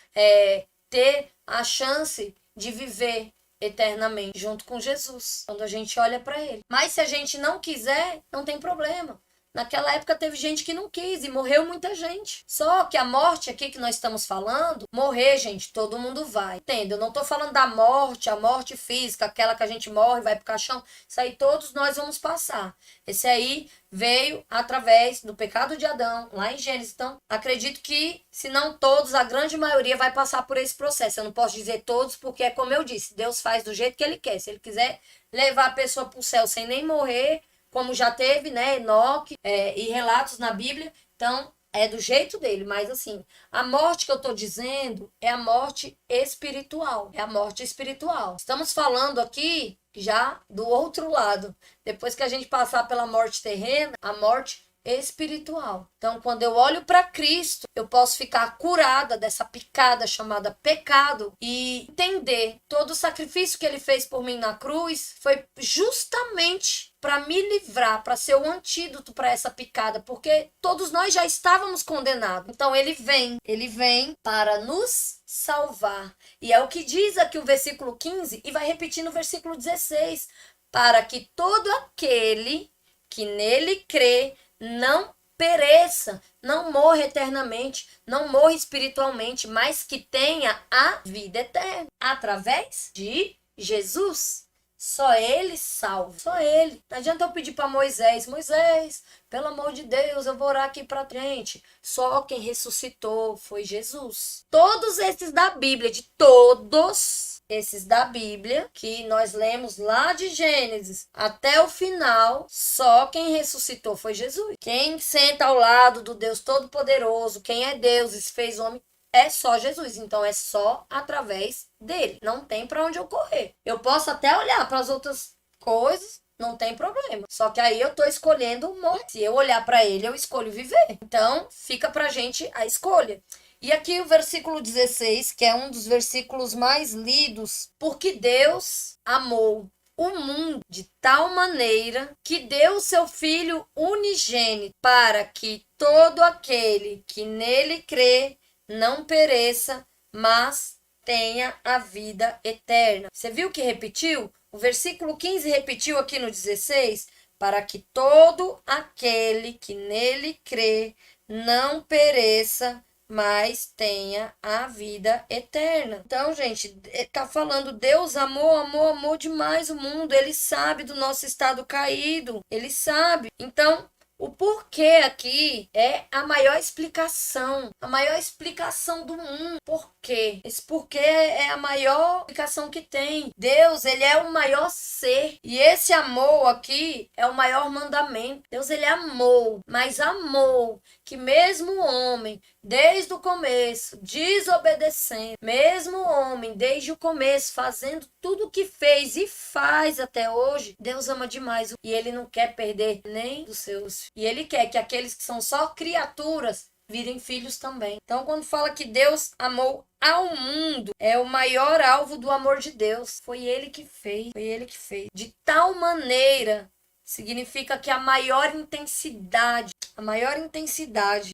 ter a chance de viver eternamente junto com Jesus, quando a gente olha para ele. Mas se a gente não quiser, não tem problema. Naquela época teve gente que não quis e morreu muita gente. Só que a morte aqui que nós estamos falando, morrer, gente, todo mundo vai. Entende? Eu não estou falando da morte, a morte física, aquela que a gente morre, vai pro caixão. Isso aí todos nós vamos passar. Esse aí veio através do pecado de Adão, lá em Gênesis. Então, acredito que, se não todos, a grande maioria vai passar por esse processo. Eu não posso dizer todos, porque é como eu disse, Deus faz do jeito que ele quer. Se ele quiser levar a pessoa pro céu sem nem morrer, como já teve, né, Enoque, e relatos na Bíblia, então é do jeito dele, mas assim, a morte que eu tô dizendo é a morte espiritual, é a morte espiritual. Estamos falando aqui já do outro lado, depois que a gente passar pela morte terrena, a morte espiritual. Então, quando eu olho para Cristo, eu posso ficar curada dessa picada chamada pecado e entender todo o sacrifício que ele fez por mim na cruz foi justamente para me livrar, para ser o antídoto para essa picada, porque todos nós já estávamos condenados. Então ele vem para nos salvar. E é o que diz aqui o versículo 15 e vai repetir no versículo 16, para que todo aquele que nele crê não pereça, não morra eternamente, não morra espiritualmente, mas que tenha a vida eterna através de Jesus. Só ele salva, só ele. Não adianta eu pedir para Moisés, pelo amor de Deus, eu vou orar aqui para gente. Só quem ressuscitou foi Jesus. Todos esses da Bíblia, de todos esses da Bíblia, que nós lemos lá de Gênesis até o final, só quem ressuscitou foi Jesus. Quem senta ao lado do Deus Todo-Poderoso, quem é Deus e se fez homem, é só Jesus. Então é só através dele. Não tem para onde eu correr. Eu posso até olhar para as outras coisas, não tem problema. Só que aí eu tô escolhendo morrer. Se eu olhar para ele, eu escolho viver. Então fica pra gente a escolha. E aqui o versículo 16, que é um dos versículos mais lidos, porque Deus amou o mundo de tal maneira que deu o seu Filho unigênito para que todo aquele que nele crê não pereça, mas tenha a vida eterna. Você viu que repetiu? O versículo 15 repetiu aqui no 16, para que todo aquele que nele crê não pereça, mas tenha a vida eterna. Então, gente, tá falando, Deus amou demais o mundo. Ele sabe do nosso estado caído. Ele sabe. Então, o porquê aqui é a maior explicação do mundo. Por quê? Esse porquê é a maior explicação que tem. Deus, ele é o maior ser. E esse amor aqui é o maior mandamento. Deus, ele amou, mas amou que mesmo o homem, desde o começo, desobedecendo, mesmo o homem, desde o começo, fazendo tudo o que fez e faz até hoje, Deus ama demais. E ele não quer perder nem dos seus. E ele quer que aqueles que são só criaturas virem filhos também. Então, quando fala que Deus amou ao mundo, é o maior alvo do amor de Deus. Foi ele que fez. Foi ele que fez. De tal maneira, significa que a maior intensidade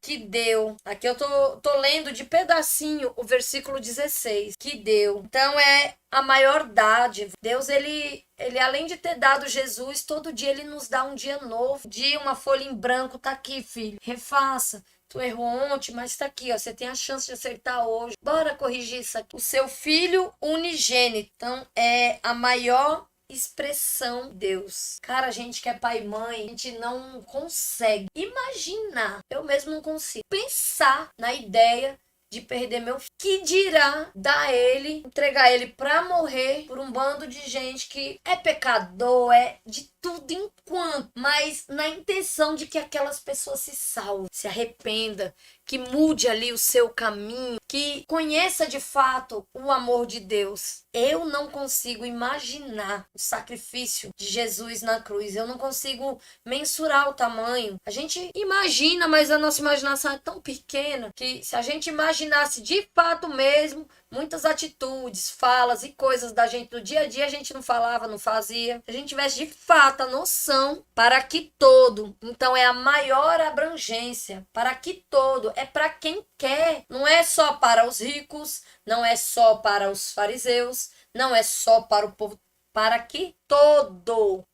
que deu. Aqui eu tô lendo de pedacinho o versículo 16. Que deu. Então é a maior dádiva. Deus, ele além de ter dado Jesus, todo dia ele nos dá um dia novo. Dia, uma folha em branco, tá aqui, filho. Refaça. Tu errou ontem, mas tá aqui, ó. Você tem a chance de acertar hoje. Bora corrigir isso aqui. O seu filho unigênito. Então, é a maior expressão de Deus. Cara, a gente que é pai e mãe, a gente não consegue imaginar, eu mesmo não consigo pensar na ideia de perder meu filho. Que dirá dar ele, entregar ele pra morrer por um bando de gente que é pecador, é de tudo enquanto, mas na intenção de que aquelas pessoas se salvem, se arrependa, que mude ali o seu caminho, que conheça de fato o amor de Deus. Eu não consigo imaginar o sacrifício de Jesus na cruz. Eu não consigo mensurar o tamanho. A gente imagina, mas a nossa imaginação é tão pequena que se a gente imaginasse de fato mesmo, muitas atitudes, falas e coisas da gente do dia a dia a gente não falava, não fazia. Se a gente tivesse de fato a noção para que todo, então é a maior abrangência, para que todo, é para quem quer, não é só para os ricos, não é só para os fariseus, não é só para o povo, para que todo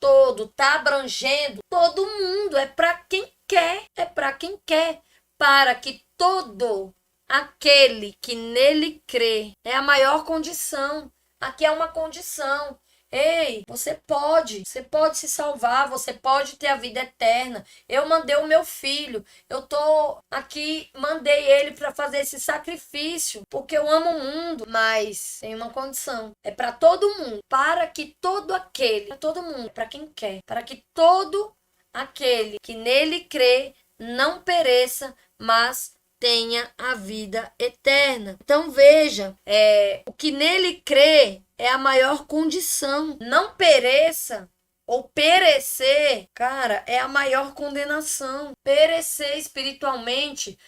tá abrangendo todo mundo, é para quem quer, é para quem quer, para que todo aquele que nele crê, é a maior condição. Aqui é uma condição. Ei, você pode se salvar, você pode ter a vida eterna. Eu mandei o meu filho, eu tô aqui, mandei ele para fazer esse sacrifício, porque eu amo o mundo, mas tem uma condição. É para todo mundo, para que todo aquele, para todo mundo, para quem quer, para que todo aquele que nele crê não pereça, mas tenha a vida eterna. Então veja, o que nele crê é a maior condição. Não pereça ou perecer, cara, é a maior condenação. Perecer espiritualmente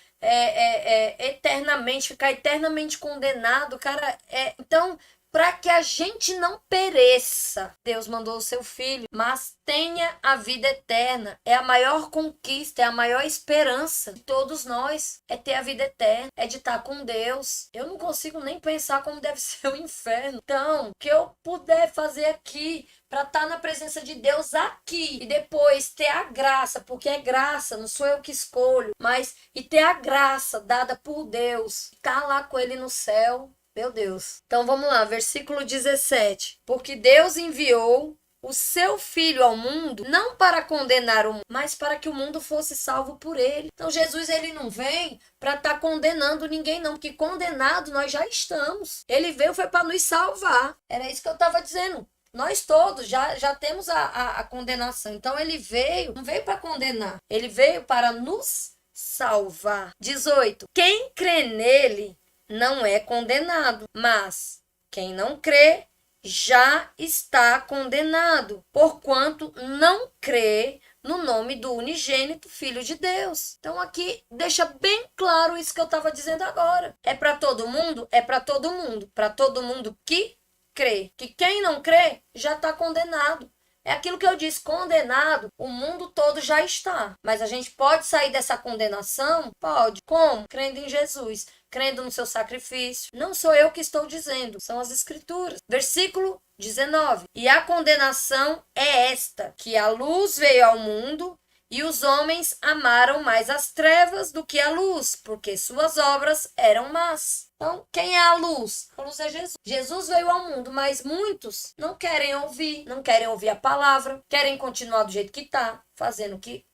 eternamente, ficar eternamente condenado, cara, então para que a gente não pereça, Deus mandou o seu filho, mas tenha a vida eterna. É a maior conquista, é a maior esperança de todos nós. É ter a vida eterna, é de estar com Deus. Eu não consigo nem pensar como deve ser o inferno. Então, o que eu puder fazer aqui para estar na presença de Deus aqui e depois ter a graça, porque é graça, não sou eu que escolho, mas e ter a graça dada por Deus, estar lá com ele no céu. Meu Deus. Então vamos lá, versículo 17. Porque Deus enviou o seu Filho ao mundo, não para condenar o mundo, mas para que o mundo fosse salvo por ele. Então Jesus, ele não vem para estar condenando ninguém não, porque condenado nós já estamos. Ele veio foi para nos salvar. Era isso que eu estava dizendo. Nós todos já temos a condenação. Então ele veio, não veio para condenar, ele veio para nos salvar. 18. Quem crê nele não é condenado, mas quem não crê já está condenado, porquanto não crê no nome do unigênito Filho de Deus. Então aqui deixa bem claro isso que eu estava dizendo agora. É para todo mundo? É para todo mundo. Para todo mundo que crê. Que quem não crê já está condenado. É aquilo que eu disse, condenado, o mundo todo já está. Mas a gente pode sair dessa condenação? Pode. Como? Crendo em Jesus, crendo no seu sacrifício. Não sou eu que estou dizendo, são as escrituras. Versículo 19. E a condenação é esta, que a luz veio ao mundo e os homens amaram mais as trevas do que a luz, porque suas obras eram más. Então, quem é a luz? A luz é Jesus. Jesus veio ao mundo, mas muitos não querem ouvir a palavra, querem continuar do jeito que tá, fazendo o que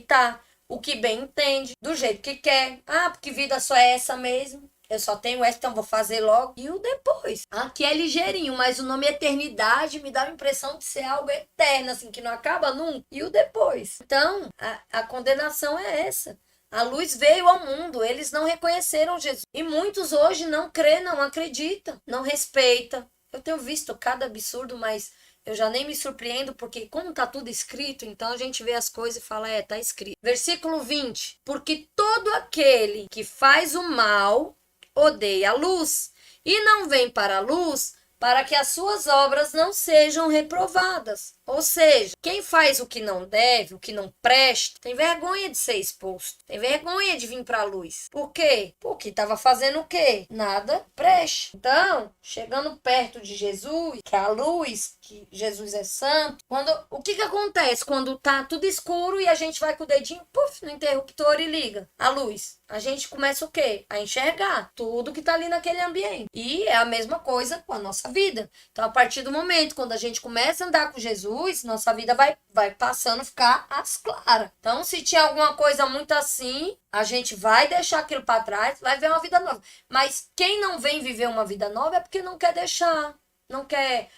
tá, o que bem entende, do jeito que quer. Ah, porque vida só é essa mesmo. Eu só tenho essa, então vou fazer logo. E o depois. Aqui é ligeirinho, mas o nome eternidade me dá a impressão de ser algo eterno, assim, que não acaba nunca. E o depois. Então, a condenação é essa. A luz veio ao mundo, eles não reconheceram Jesus. E muitos hoje não crê, não acreditam, não respeitam. Eu tenho visto cada absurdo, mas eu já nem me surpreendo, porque como tá tudo escrito, então a gente vê as coisas e fala, tá escrito. Versículo 20. Porque todo aquele que faz o mal odeia a luz e não vem para a luz para que as suas obras não sejam reprovadas. Ou seja, quem faz o que não deve, o que não presta, tem vergonha de ser exposto, tem vergonha de vir para a luz. Por quê? Porque estava fazendo o quê? Nada preste. Então, chegando perto de Jesus, que é a luz, que Jesus é santo, o que acontece quando tá tudo escuro e a gente vai com o dedinho, puf, no interruptor e liga a luz? a gente começa o quê? A enxergar tudo que está ali naquele ambiente. E é a mesma coisa com a nossa vida. Então, a partir do momento quando a gente começa a andar com Jesus, nossa vida vai passando a ficar às claras. Então, se tinha alguma coisa muito assim, a gente vai deixar aquilo para trás, vai ver uma vida nova. Mas quem não vem viver uma vida nova é porque não quer deixar. Não quer,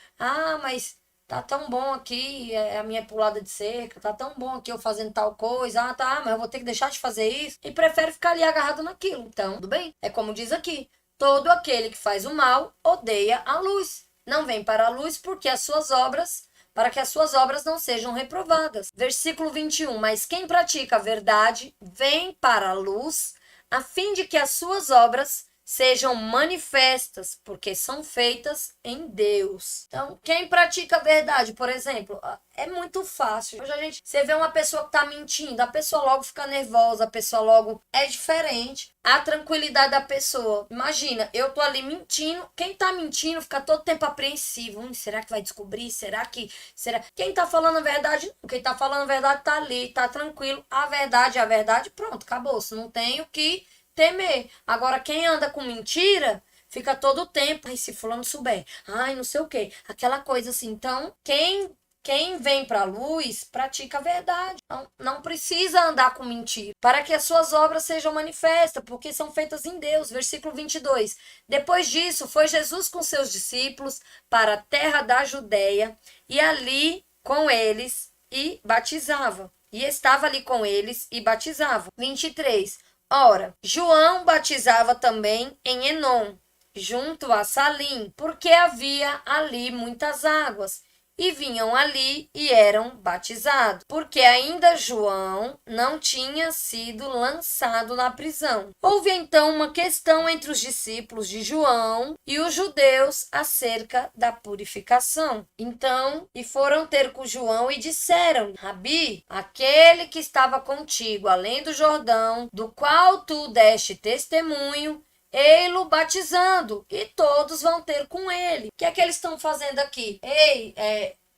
mas tá tão bom aqui, a minha pulada de cerca, tá tão bom aqui eu fazendo tal coisa, mas eu vou ter que deixar de fazer isso, e prefere ficar ali agarrado naquilo. Então, tudo bem? É como diz aqui, todo aquele que faz o mal odeia a luz. Não vem para a luz porque para que as suas obras não sejam reprovadas. Versículo 21, mas quem pratica a verdade vem para a luz, a fim de que as suas obras sejam manifestas, porque são feitas em Deus. Então, quem pratica a verdade, por exemplo, é muito fácil. Hoje você vê uma pessoa que tá mentindo, a pessoa logo fica nervosa, a pessoa logo é diferente. A tranquilidade da pessoa. Imagina, eu tô ali mentindo, quem tá mentindo fica todo tempo apreensivo. Será que vai descobrir? Será? Quem tá falando a verdade? Não. Quem tá falando a verdade tá ali, tá tranquilo. A verdade, pronto, acabou. Se não tem o que temer. Agora, quem anda com mentira, fica todo o tempo, se fulano souber, não sei o que, aquela coisa assim. Então, quem vem para a luz, pratica a verdade. Não precisa andar com mentira, para que as suas obras sejam manifestas, porque são feitas em Deus. Versículo 22. Depois disso, foi Jesus com seus discípulos para a terra da Judéia, e ali com eles e batizava. E estava ali com eles e batizava. 23. Ora, João batizava também em Enom, junto a Salim, porque havia ali muitas águas, e vinham ali e eram batizados, porque ainda João não tinha sido lançado na prisão. Houve então uma questão entre os discípulos de João e os judeus acerca da purificação. Então, e foram ter com João e disseram: Rabi, aquele que estava contigo além do Jordão, do qual tu deste testemunho, ei-lo batizando, e todos vão ter com ele. O que é que eles estão fazendo aqui?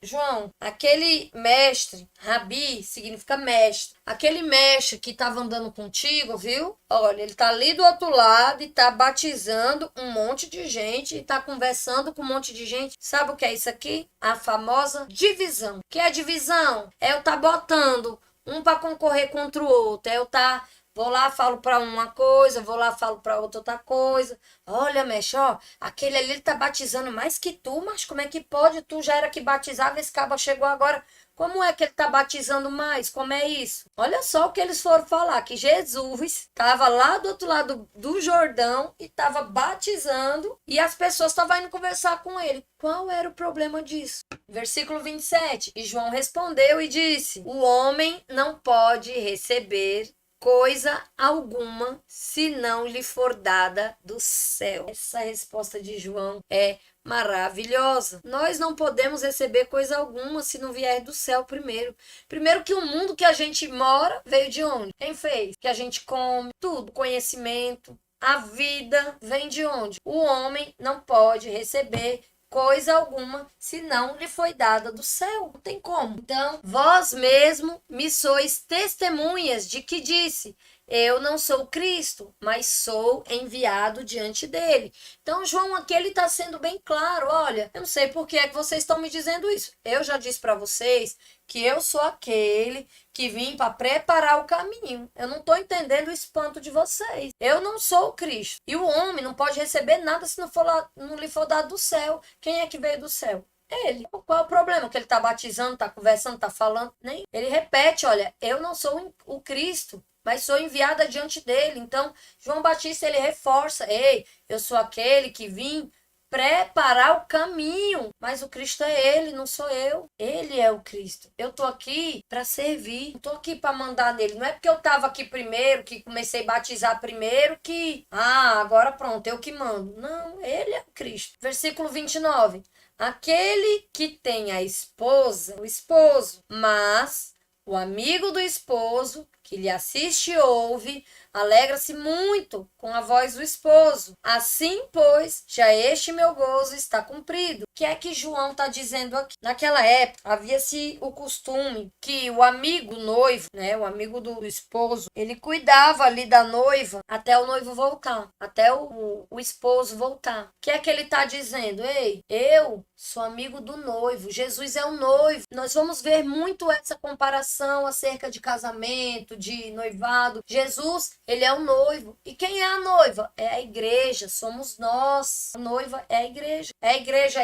João, aquele mestre, Rabi, significa mestre. Aquele mestre que estava andando contigo, viu? Olha, ele tá ali do outro lado e tá batizando um monte de gente e tá conversando com um monte de gente. Sabe o que é isso aqui? A famosa divisão. O que é divisão? É eu tá botando um para concorrer contra o outro. É eu tá vou lá, falo para uma coisa, vou lá, falo para outra coisa. Olha, mexe, aquele ali ele tá batizando mais que tu, mas como é que pode? Tu já era que batizava, esse cabo chegou agora. Como é que ele tá batizando mais? Como é isso? Olha só o que eles foram falar, que Jesus estava lá do outro lado do Jordão e estava batizando e as pessoas estavam indo conversar com ele. Qual era o problema disso? Versículo 27. E João respondeu e disse: o homem não pode receber coisa alguma se não lhe for dada do céu. Essa resposta de João é maravilhosa. Nós não podemos receber coisa alguma se não vier do céu primeiro. Primeiro que o mundo que a gente mora veio de onde? Quem fez? Que a gente come, tudo, conhecimento, a vida vem de onde? O homem não pode receber coisa alguma, se não lhe foi dada do céu. Não tem como. Então, vós mesmo me sois testemunhas de que disse: eu não sou Cristo, mas sou enviado diante dele. Então, João aqui ele está sendo bem claro. Olha, eu não sei por que é que vocês estão me dizendo isso. Eu já disse para vocês que eu sou aquele que vim para preparar o caminho. Eu não estou entendendo o espanto de vocês. Eu não sou o Cristo. E o homem não pode receber nada se não lhe for dado do céu. Quem é que veio do céu? Ele. Qual é o problema? Que ele está batizando, está conversando, está falando? Nem. Ele repete, olha, eu não sou o Cristo, mas sou enviada diante dele. Então, João Batista, ele reforça: ei, eu sou aquele que vim preparar o caminho, mas o Cristo é ele, não sou eu. Ele é o Cristo. Eu tô aqui para servir, não tô aqui para mandar nele. Não é porque eu tava aqui primeiro, que comecei a batizar primeiro, que agora pronto, eu que mando. Não, ele é o Cristo. Versículo 29. Aquele que tem a esposa, o esposo, mas o amigo do esposo que lhe assiste e ouve, alegra-se muito com a voz do esposo. Assim, pois, já este meu gozo está cumprido. O que é que João está dizendo aqui? Naquela época, havia-se o costume que o amigo noivo, né, o amigo do esposo, ele cuidava ali da noiva até o noivo voltar, até o esposo voltar. O que é que ele está dizendo? Ei, eu sou amigo do noivo, Jesus é o noivo. Nós vamos ver muito essa comparação acerca de casamento, de noivado. Jesus, ele é o noivo. E quem é a noiva? É a igreja, somos nós. A noiva é a igreja. É a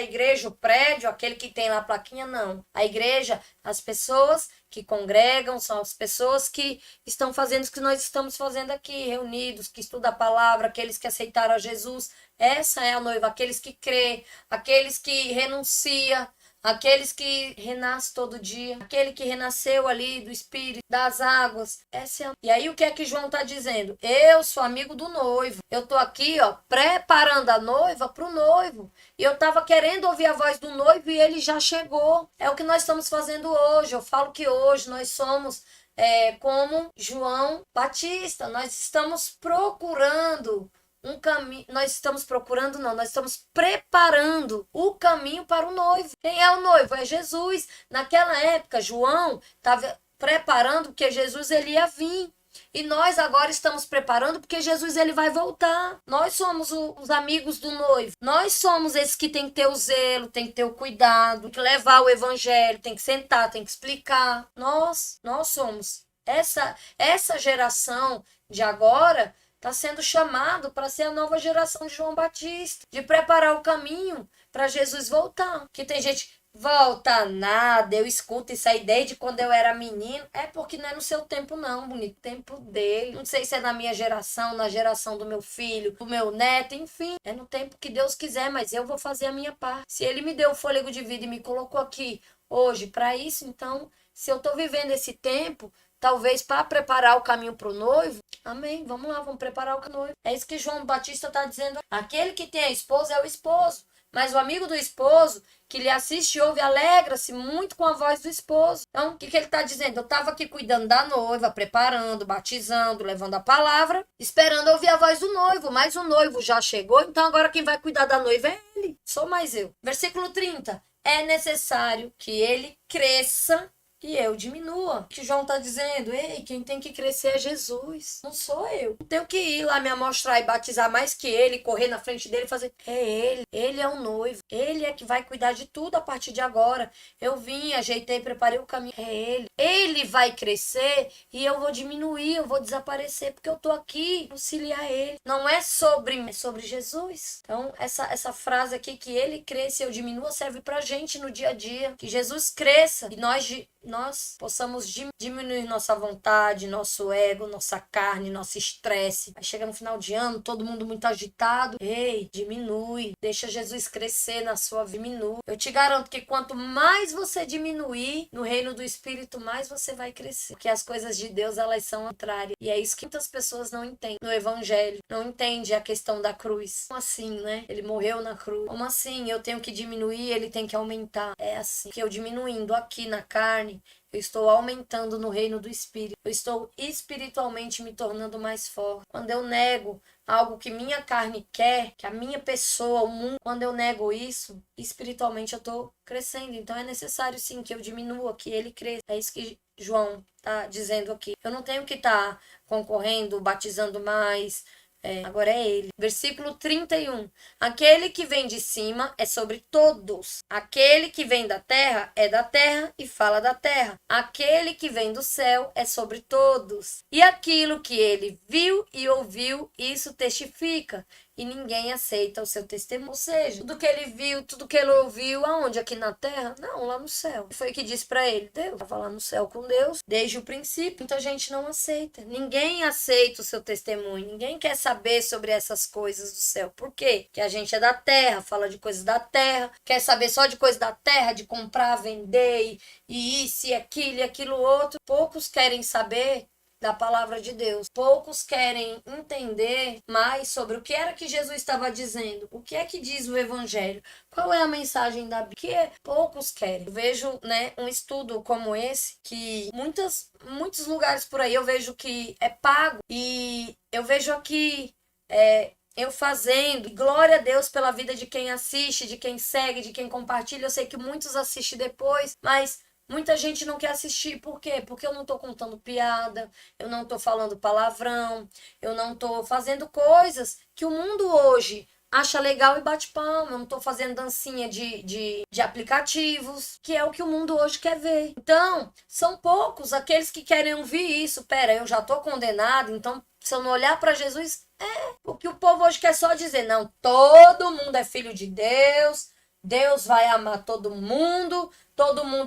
igreja, o prédio, aquele que tem lá a plaquinha? Não. A igreja, as pessoas que congregam, são as pessoas que estão fazendo o que nós estamos fazendo aqui, reunidos, que estudam a palavra, aqueles que aceitaram a Jesus. Essa é a noiva, aqueles que crê, aqueles que renuncia, aqueles que renascem todo dia, aquele que renasceu ali do Espírito, das águas. Essa é a... E aí o que é que João está dizendo? Eu sou amigo do noivo. Eu estou aqui, ó, preparando a noiva para o noivo. E eu estava querendo ouvir a voz do noivo e ele já chegou. É o que nós estamos fazendo hoje. Eu falo que hoje nós somos como João Batista. Nós estamos procurando um caminho, nós estamos preparando o caminho para o noivo. Quem é o noivo? É Jesus. Naquela época, João estava preparando porque Jesus ele ia vir. E nós agora estamos preparando porque Jesus ele vai voltar. Nós somos os amigos do noivo. Nós somos esses que tem que ter o zelo, tem que ter o cuidado, tem que levar o evangelho, tem que sentar, tem que explicar. Nós somos essa geração de agora. Está sendo chamado para ser a nova geração de João Batista, de preparar o caminho para Jesus voltar. Que tem gente, volta nada, eu escuto isso aí desde quando eu era menino. É porque não é no seu tempo não, bonito, tempo dele. Não sei se é na minha geração, na geração do meu filho, do meu neto, enfim. É no tempo que Deus quiser, mas eu vou fazer a minha parte. Se ele me deu o fôlego de vida e me colocou aqui hoje para isso, então, se eu estou vivendo esse tempo, talvez para preparar o caminho para o noivo, amém, vamos lá, vamos preparar o noivo. É isso que João Batista está dizendo. Aquele que tem a esposa é o esposo, mas o amigo do esposo, que lhe assiste e ouve, alegra-se muito com a voz do esposo. Então, o que ele está dizendo? Eu estava aqui cuidando da noiva, preparando, batizando, levando a palavra, esperando ouvir a voz do noivo, mas o noivo já chegou, então agora quem vai cuidar da noiva é ele, sou mais eu. Versículo 30. É necessário que ele cresça e eu diminua. O que João está dizendo? Ei, quem tem que crescer é Jesus. Não sou eu. Não tenho que ir lá me amostrar e batizar mais que ele, correr na frente dele e fazer. É ele. Ele é o noivo. Ele é que vai cuidar de tudo a partir de agora. Eu vim, ajeitei, preparei o caminho. É ele. Ele vai crescer e eu vou diminuir, eu vou desaparecer, porque eu tô aqui auxiliar ele. Não é sobre mim, é sobre Jesus. Então, essa frase aqui, que ele cresça e eu diminua, serve pra gente no dia a dia. Que Jesus cresça e nós possamos diminuir nossa vontade, nosso ego, nossa carne, nosso estresse. Aí chega no final de ano, todo mundo muito agitado. Ei, diminui. Deixa Jesus crescer na sua vida. Diminui. Eu te garanto que quanto mais você diminuir no reino do Espírito, mais você vai crescer. Porque as coisas de Deus, elas são contrárias. E é isso que muitas pessoas não entendem no Evangelho. Não entendem a questão da cruz. Como assim, né? Ele morreu na cruz. Como assim? Eu tenho que diminuir, ele tem que aumentar. É assim. Que eu diminuindo aqui na carne, eu estou aumentando no reino do Espírito. Eu estou espiritualmente me tornando mais forte. Quando eu nego algo que minha carne quer, que a minha pessoa, o mundo, quando eu nego isso, espiritualmente eu estou crescendo. Então é necessário sim que eu diminua, que ele cresça. É isso que João está dizendo aqui. Eu não tenho que estar concorrendo, batizando mais. Agora é ele. Versículo 31. Aquele que vem de cima é sobre todos. Aquele que vem da terra é da terra e fala da terra. Aquele que vem do céu é sobre todos. E aquilo que ele viu e ouviu, isso testifica. E ninguém aceita o seu testemunho. Ou seja, tudo que ele viu, tudo que ele ouviu, aonde? Aqui na terra? Não, lá no céu. Foi o que disse para ele. Deus estava lá no céu com Deus desde o princípio. Muita gente não aceita. Ninguém aceita o seu testemunho. Ninguém quer saber sobre essas coisas do céu. Por quê? Porque a gente é da terra, fala de coisas da terra, quer saber só de coisas da terra, de comprar, vender, e isso, e aquilo outro. Poucos querem saber da palavra de Deus. Poucos querem entender mais sobre o que era que Jesus estava dizendo. O que é que diz o evangelho? Qual é a mensagem da Bíblia? Poucos querem. Eu vejo, né, um estudo como esse, que muitos lugares por aí eu vejo que é pago, e eu vejo aqui eu fazendo. Glória a Deus pela vida de quem assiste, de quem segue, de quem compartilha. Eu sei que muitos assistem depois, mas muita gente não quer assistir. Por quê? Porque eu não tô contando piada, eu não tô falando palavrão, eu não tô fazendo coisas que o mundo hoje acha legal e bate palma. Eu não tô fazendo dancinha de aplicativos, que é o que o mundo hoje quer ver. Então, são poucos aqueles que querem ouvir isso. Pera, eu já tô condenado, então se eu não olhar para Jesus, o que o povo hoje quer só dizer, não, todo mundo é filho de Deus, Deus vai amar todo mundo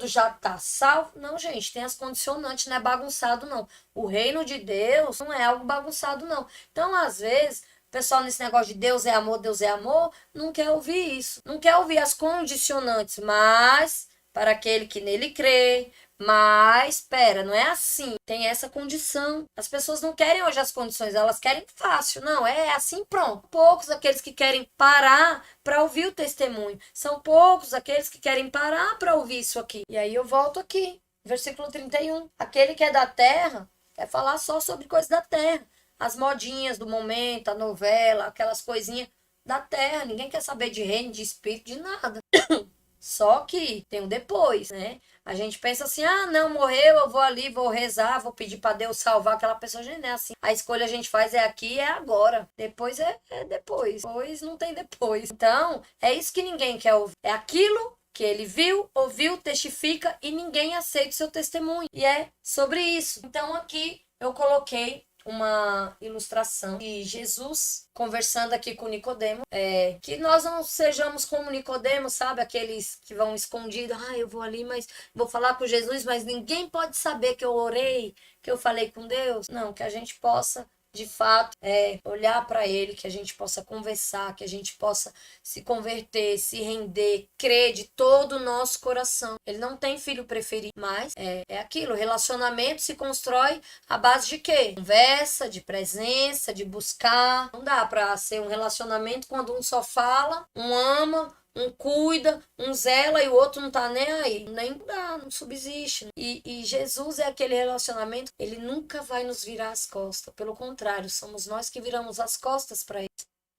já tá salvo. Não, gente, tem as condicionantes, não é bagunçado, não. O reino de Deus não é algo bagunçado, não. Então, às vezes, o pessoal nesse negócio de Deus é amor, não quer ouvir isso. Não quer ouvir as condicionantes, mas para aquele que nele crê. Mas, espera, não é assim. Tem essa condição. As pessoas não querem hoje as condições, elas querem fácil. Não, é assim, pronto. Poucos aqueles que querem parar para ouvir o testemunho. São poucos aqueles que querem parar para ouvir isso aqui. E aí eu volto aqui, versículo 31. Aquele que é da terra quer falar só sobre coisas da terra. As modinhas do momento, a novela, aquelas coisinhas da terra. Ninguém quer saber de reino, de espírito, de nada. Só que tem um depois, né? A gente pensa assim, não, morreu, eu vou ali, vou rezar, vou pedir para Deus salvar aquela pessoa. Gente, não é assim. A escolha a gente faz é aqui, é agora. Depois é depois. Depois não tem depois. Então, é isso que ninguém quer ouvir. É aquilo que ele viu, ouviu, testifica e ninguém aceita o seu testemunho. E é sobre isso. Então, aqui eu coloquei uma ilustração de Jesus conversando aqui com Nicodemo, que nós não sejamos como Nicodemo, sabe, aqueles que vão escondidos, eu vou ali, mas vou falar com Jesus, mas ninguém pode saber que eu orei, que eu falei com Deus. Não, que a gente possa de fato olhar para ele, que a gente possa conversar, que a gente possa se converter, se render, crer de todo o nosso coração. Ele não tem filho preferido, mas é aquilo, relacionamento se constrói à base de quê? Conversa, de presença, de buscar. Não dá para ser um relacionamento quando um só fala, um ama, um cuida, um zela e o outro não tá nem aí. Nem dá, não subsiste. E Jesus é aquele relacionamento, ele nunca vai nos virar as costas. Pelo contrário, somos nós que viramos as costas para ele.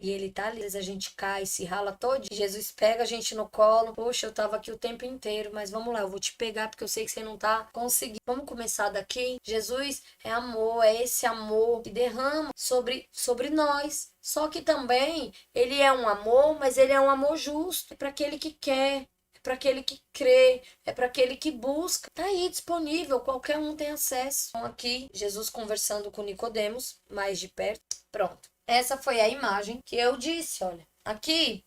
E ele tá ali, às vezes a gente cai, se rala todo. Jesus pega a gente no colo. Poxa, eu tava aqui o tempo inteiro, mas vamos lá, eu vou te pegar porque eu sei que você não tá conseguindo. Vamos começar daqui? Jesus é amor, é esse amor que derrama sobre nós. Só que também ele é um amor, mas ele é um amor justo. É para aquele que quer, é para aquele que crê, é para aquele que busca. Tá aí disponível, qualquer um tem acesso. Então aqui, Jesus conversando com Nicodemos, mais de perto. Pronto. Essa foi a imagem que eu disse, olha. Aqui,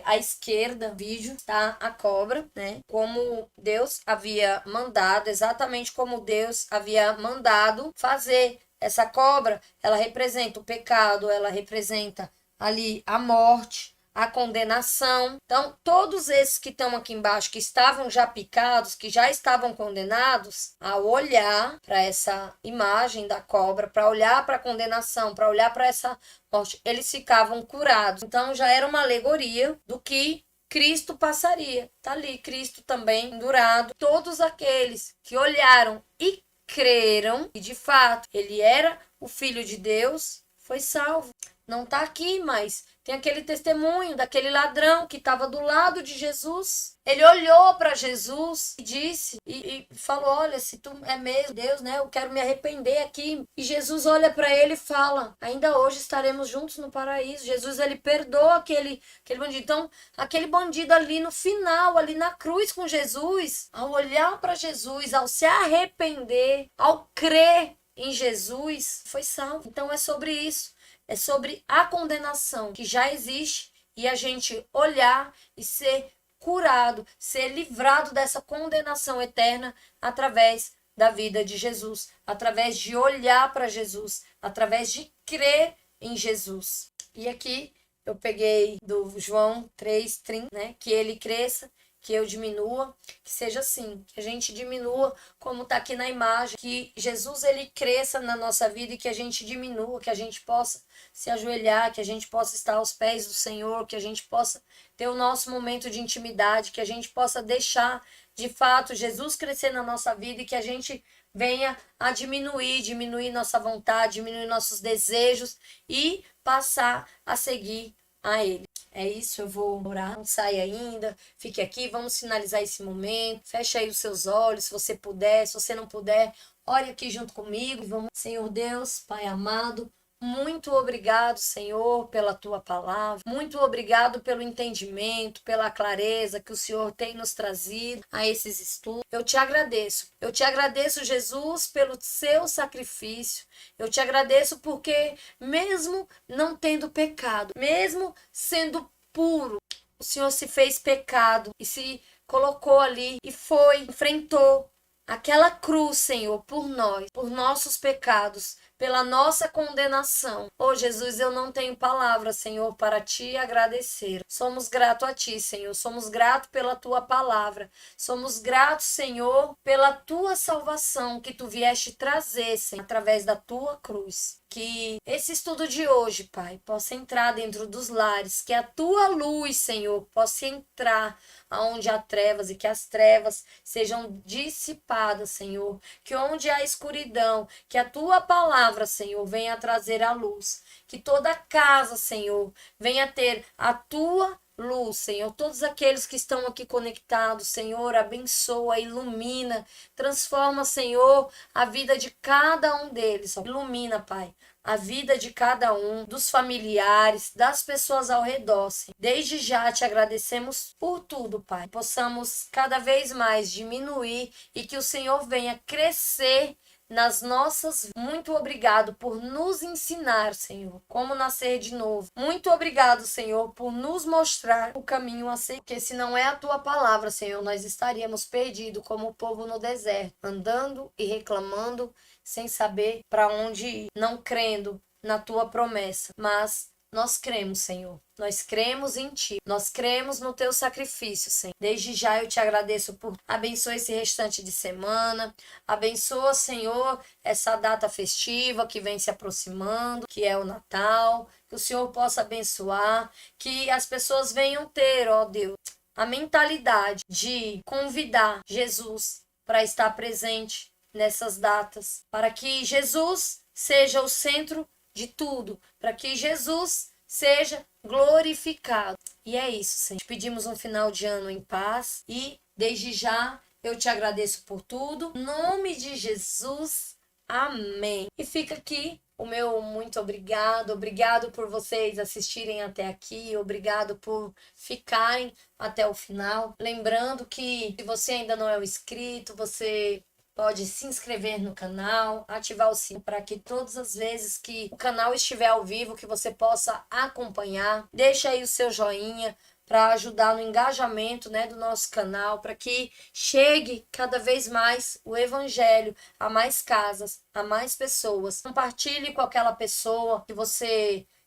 à esquerda, vídeo, está a cobra, né? Como Deus havia mandado, exatamente como Deus havia mandado fazer. Essa cobra, ela representa o pecado, ela representa ali a morte, a condenação. Então, todos esses que estão aqui embaixo, que estavam já picados, que já estavam condenados, ao olhar para essa imagem da cobra, para olhar para a condenação, para olhar para essa morte, eles ficavam curados. Então, já era uma alegoria do que Cristo passaria. Tá ali, Cristo também pendurado. Todos aqueles que olharam e creram, e de fato ele era o Filho de Deus, foi salvo. Não está aqui, mas tem aquele testemunho daquele ladrão que estava do lado de Jesus. Ele olhou para Jesus e disse, e falou, olha, se tu é mesmo Deus, né, eu quero me arrepender aqui. E Jesus olha para ele e fala, ainda hoje estaremos juntos no paraíso. Jesus, ele perdoa aquele bandido. Então, aquele bandido ali no final, ali na cruz com Jesus, ao olhar para Jesus, ao se arrepender, ao crer em Jesus, foi salvo. Então, é sobre isso. É sobre a condenação que já existe e a gente olhar e ser curado, ser livrado dessa condenação eterna através da vida de Jesus, através de olhar para Jesus, através de crer em Jesus. E aqui eu peguei do João 3:30, né? Que ele cresça, que eu diminua, que seja assim, que a gente diminua como está aqui na imagem, que Jesus ele cresça na nossa vida e que a gente diminua, que a gente possa se ajoelhar, que a gente possa estar aos pés do Senhor, que a gente possa ter o nosso momento de intimidade, que a gente possa deixar de fato Jesus crescer na nossa vida e que a gente venha a diminuir nossa vontade, diminuir nossos desejos e passar a seguir a Ele. É isso, eu vou orar. Não sai ainda, fique aqui, vamos finalizar esse momento. Feche aí os seus olhos, se você puder, se você não puder, ore aqui junto comigo. Vamos, Senhor Deus, Pai amado, muito obrigado, Senhor, pela tua palavra. Muito obrigado pelo entendimento, pela clareza que o Senhor tem nos trazido a esses estudos. Eu te agradeço. Eu te agradeço, Jesus, pelo seu sacrifício. Eu te agradeço porque, mesmo não tendo pecado, mesmo sendo puro, o Senhor se fez pecado e se colocou ali e enfrentou aquela cruz, Senhor, por nós, por nossos pecados, pela nossa condenação. Oh, Jesus, eu não tenho palavras, Senhor, para te agradecer. Somos gratos a ti, Senhor. Somos gratos pela tua palavra. Somos gratos, Senhor, pela tua salvação que tu vieste trazer, Senhor, através da tua cruz. Que esse estudo de hoje, Pai, possa entrar dentro dos lares, que a tua luz, Senhor, possa entrar aonde há trevas e que as trevas sejam dissipadas, Senhor. Que onde há escuridão, que a tua palavra, Senhor, venha trazer a luz. Que toda casa, Senhor, venha ter a tua luz, Senhor. Todos aqueles que estão aqui conectados, Senhor, abençoa, ilumina, transforma, Senhor, a vida de cada um deles. Ilumina, Pai, a vida de cada um, dos familiares, das pessoas ao redor, Senhor. Desde já te agradecemos por tudo, Pai. Possamos cada vez mais diminuir e que o Senhor venha crescer nas nossas. Muito obrigado por nos ensinar, Senhor, como nascer de novo. Muito obrigado, Senhor, por nos mostrar o caminho a seguir. Porque se não é a tua palavra, Senhor, nós estaríamos perdidos como o povo no deserto, andando e reclamando sem saber para onde ir, não crendo na tua promessa. Mas nós cremos, Senhor. Nós cremos em ti. Nós cremos no teu sacrifício, Senhor. Desde já eu te agradeço por abençoa esse restante de semana. Abençoa, Senhor, essa data festiva que vem se aproximando, que é o Natal. Que o Senhor possa abençoar, que as pessoas venham ter, ó Deus, a mentalidade de convidar Jesus para estar presente nessas datas, para que Jesus seja o centro de tudo, para que Jesus seja glorificado. E é isso, Senhor. Pedimos um final de ano em paz e desde já eu te agradeço por tudo. Em nome de Jesus, amém. E fica aqui o meu muito obrigado. Obrigado por vocês assistirem até aqui. Obrigado por ficarem até o final. Lembrando que se você ainda não é um inscrito, você pode se inscrever no canal, ativar o sininho para que todas as vezes que o canal estiver ao vivo, que você possa acompanhar. Deixa aí o seu joinha para ajudar no engajamento, né, do nosso canal, para que chegue cada vez mais o evangelho a mais casas, a mais pessoas. Compartilhe com aquela pessoa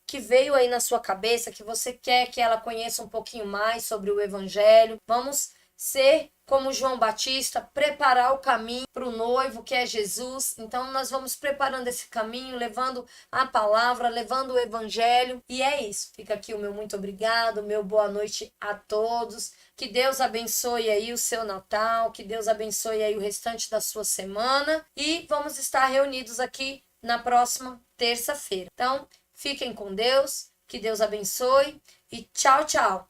que veio aí na sua cabeça, que você quer que ela conheça um pouquinho mais sobre o evangelho. Vamos ser como João Batista, preparar o caminho para o noivo, que é Jesus. Então nós vamos preparando esse caminho, levando a palavra, levando o evangelho. E é isso. Fica aqui o meu muito obrigado, meu boa noite a todos. Que Deus abençoe aí o seu Natal, que Deus abençoe aí o restante da sua semana. E vamos estar reunidos aqui na próxima terça-feira. Então, fiquem com Deus, que Deus abençoe e tchau, tchau.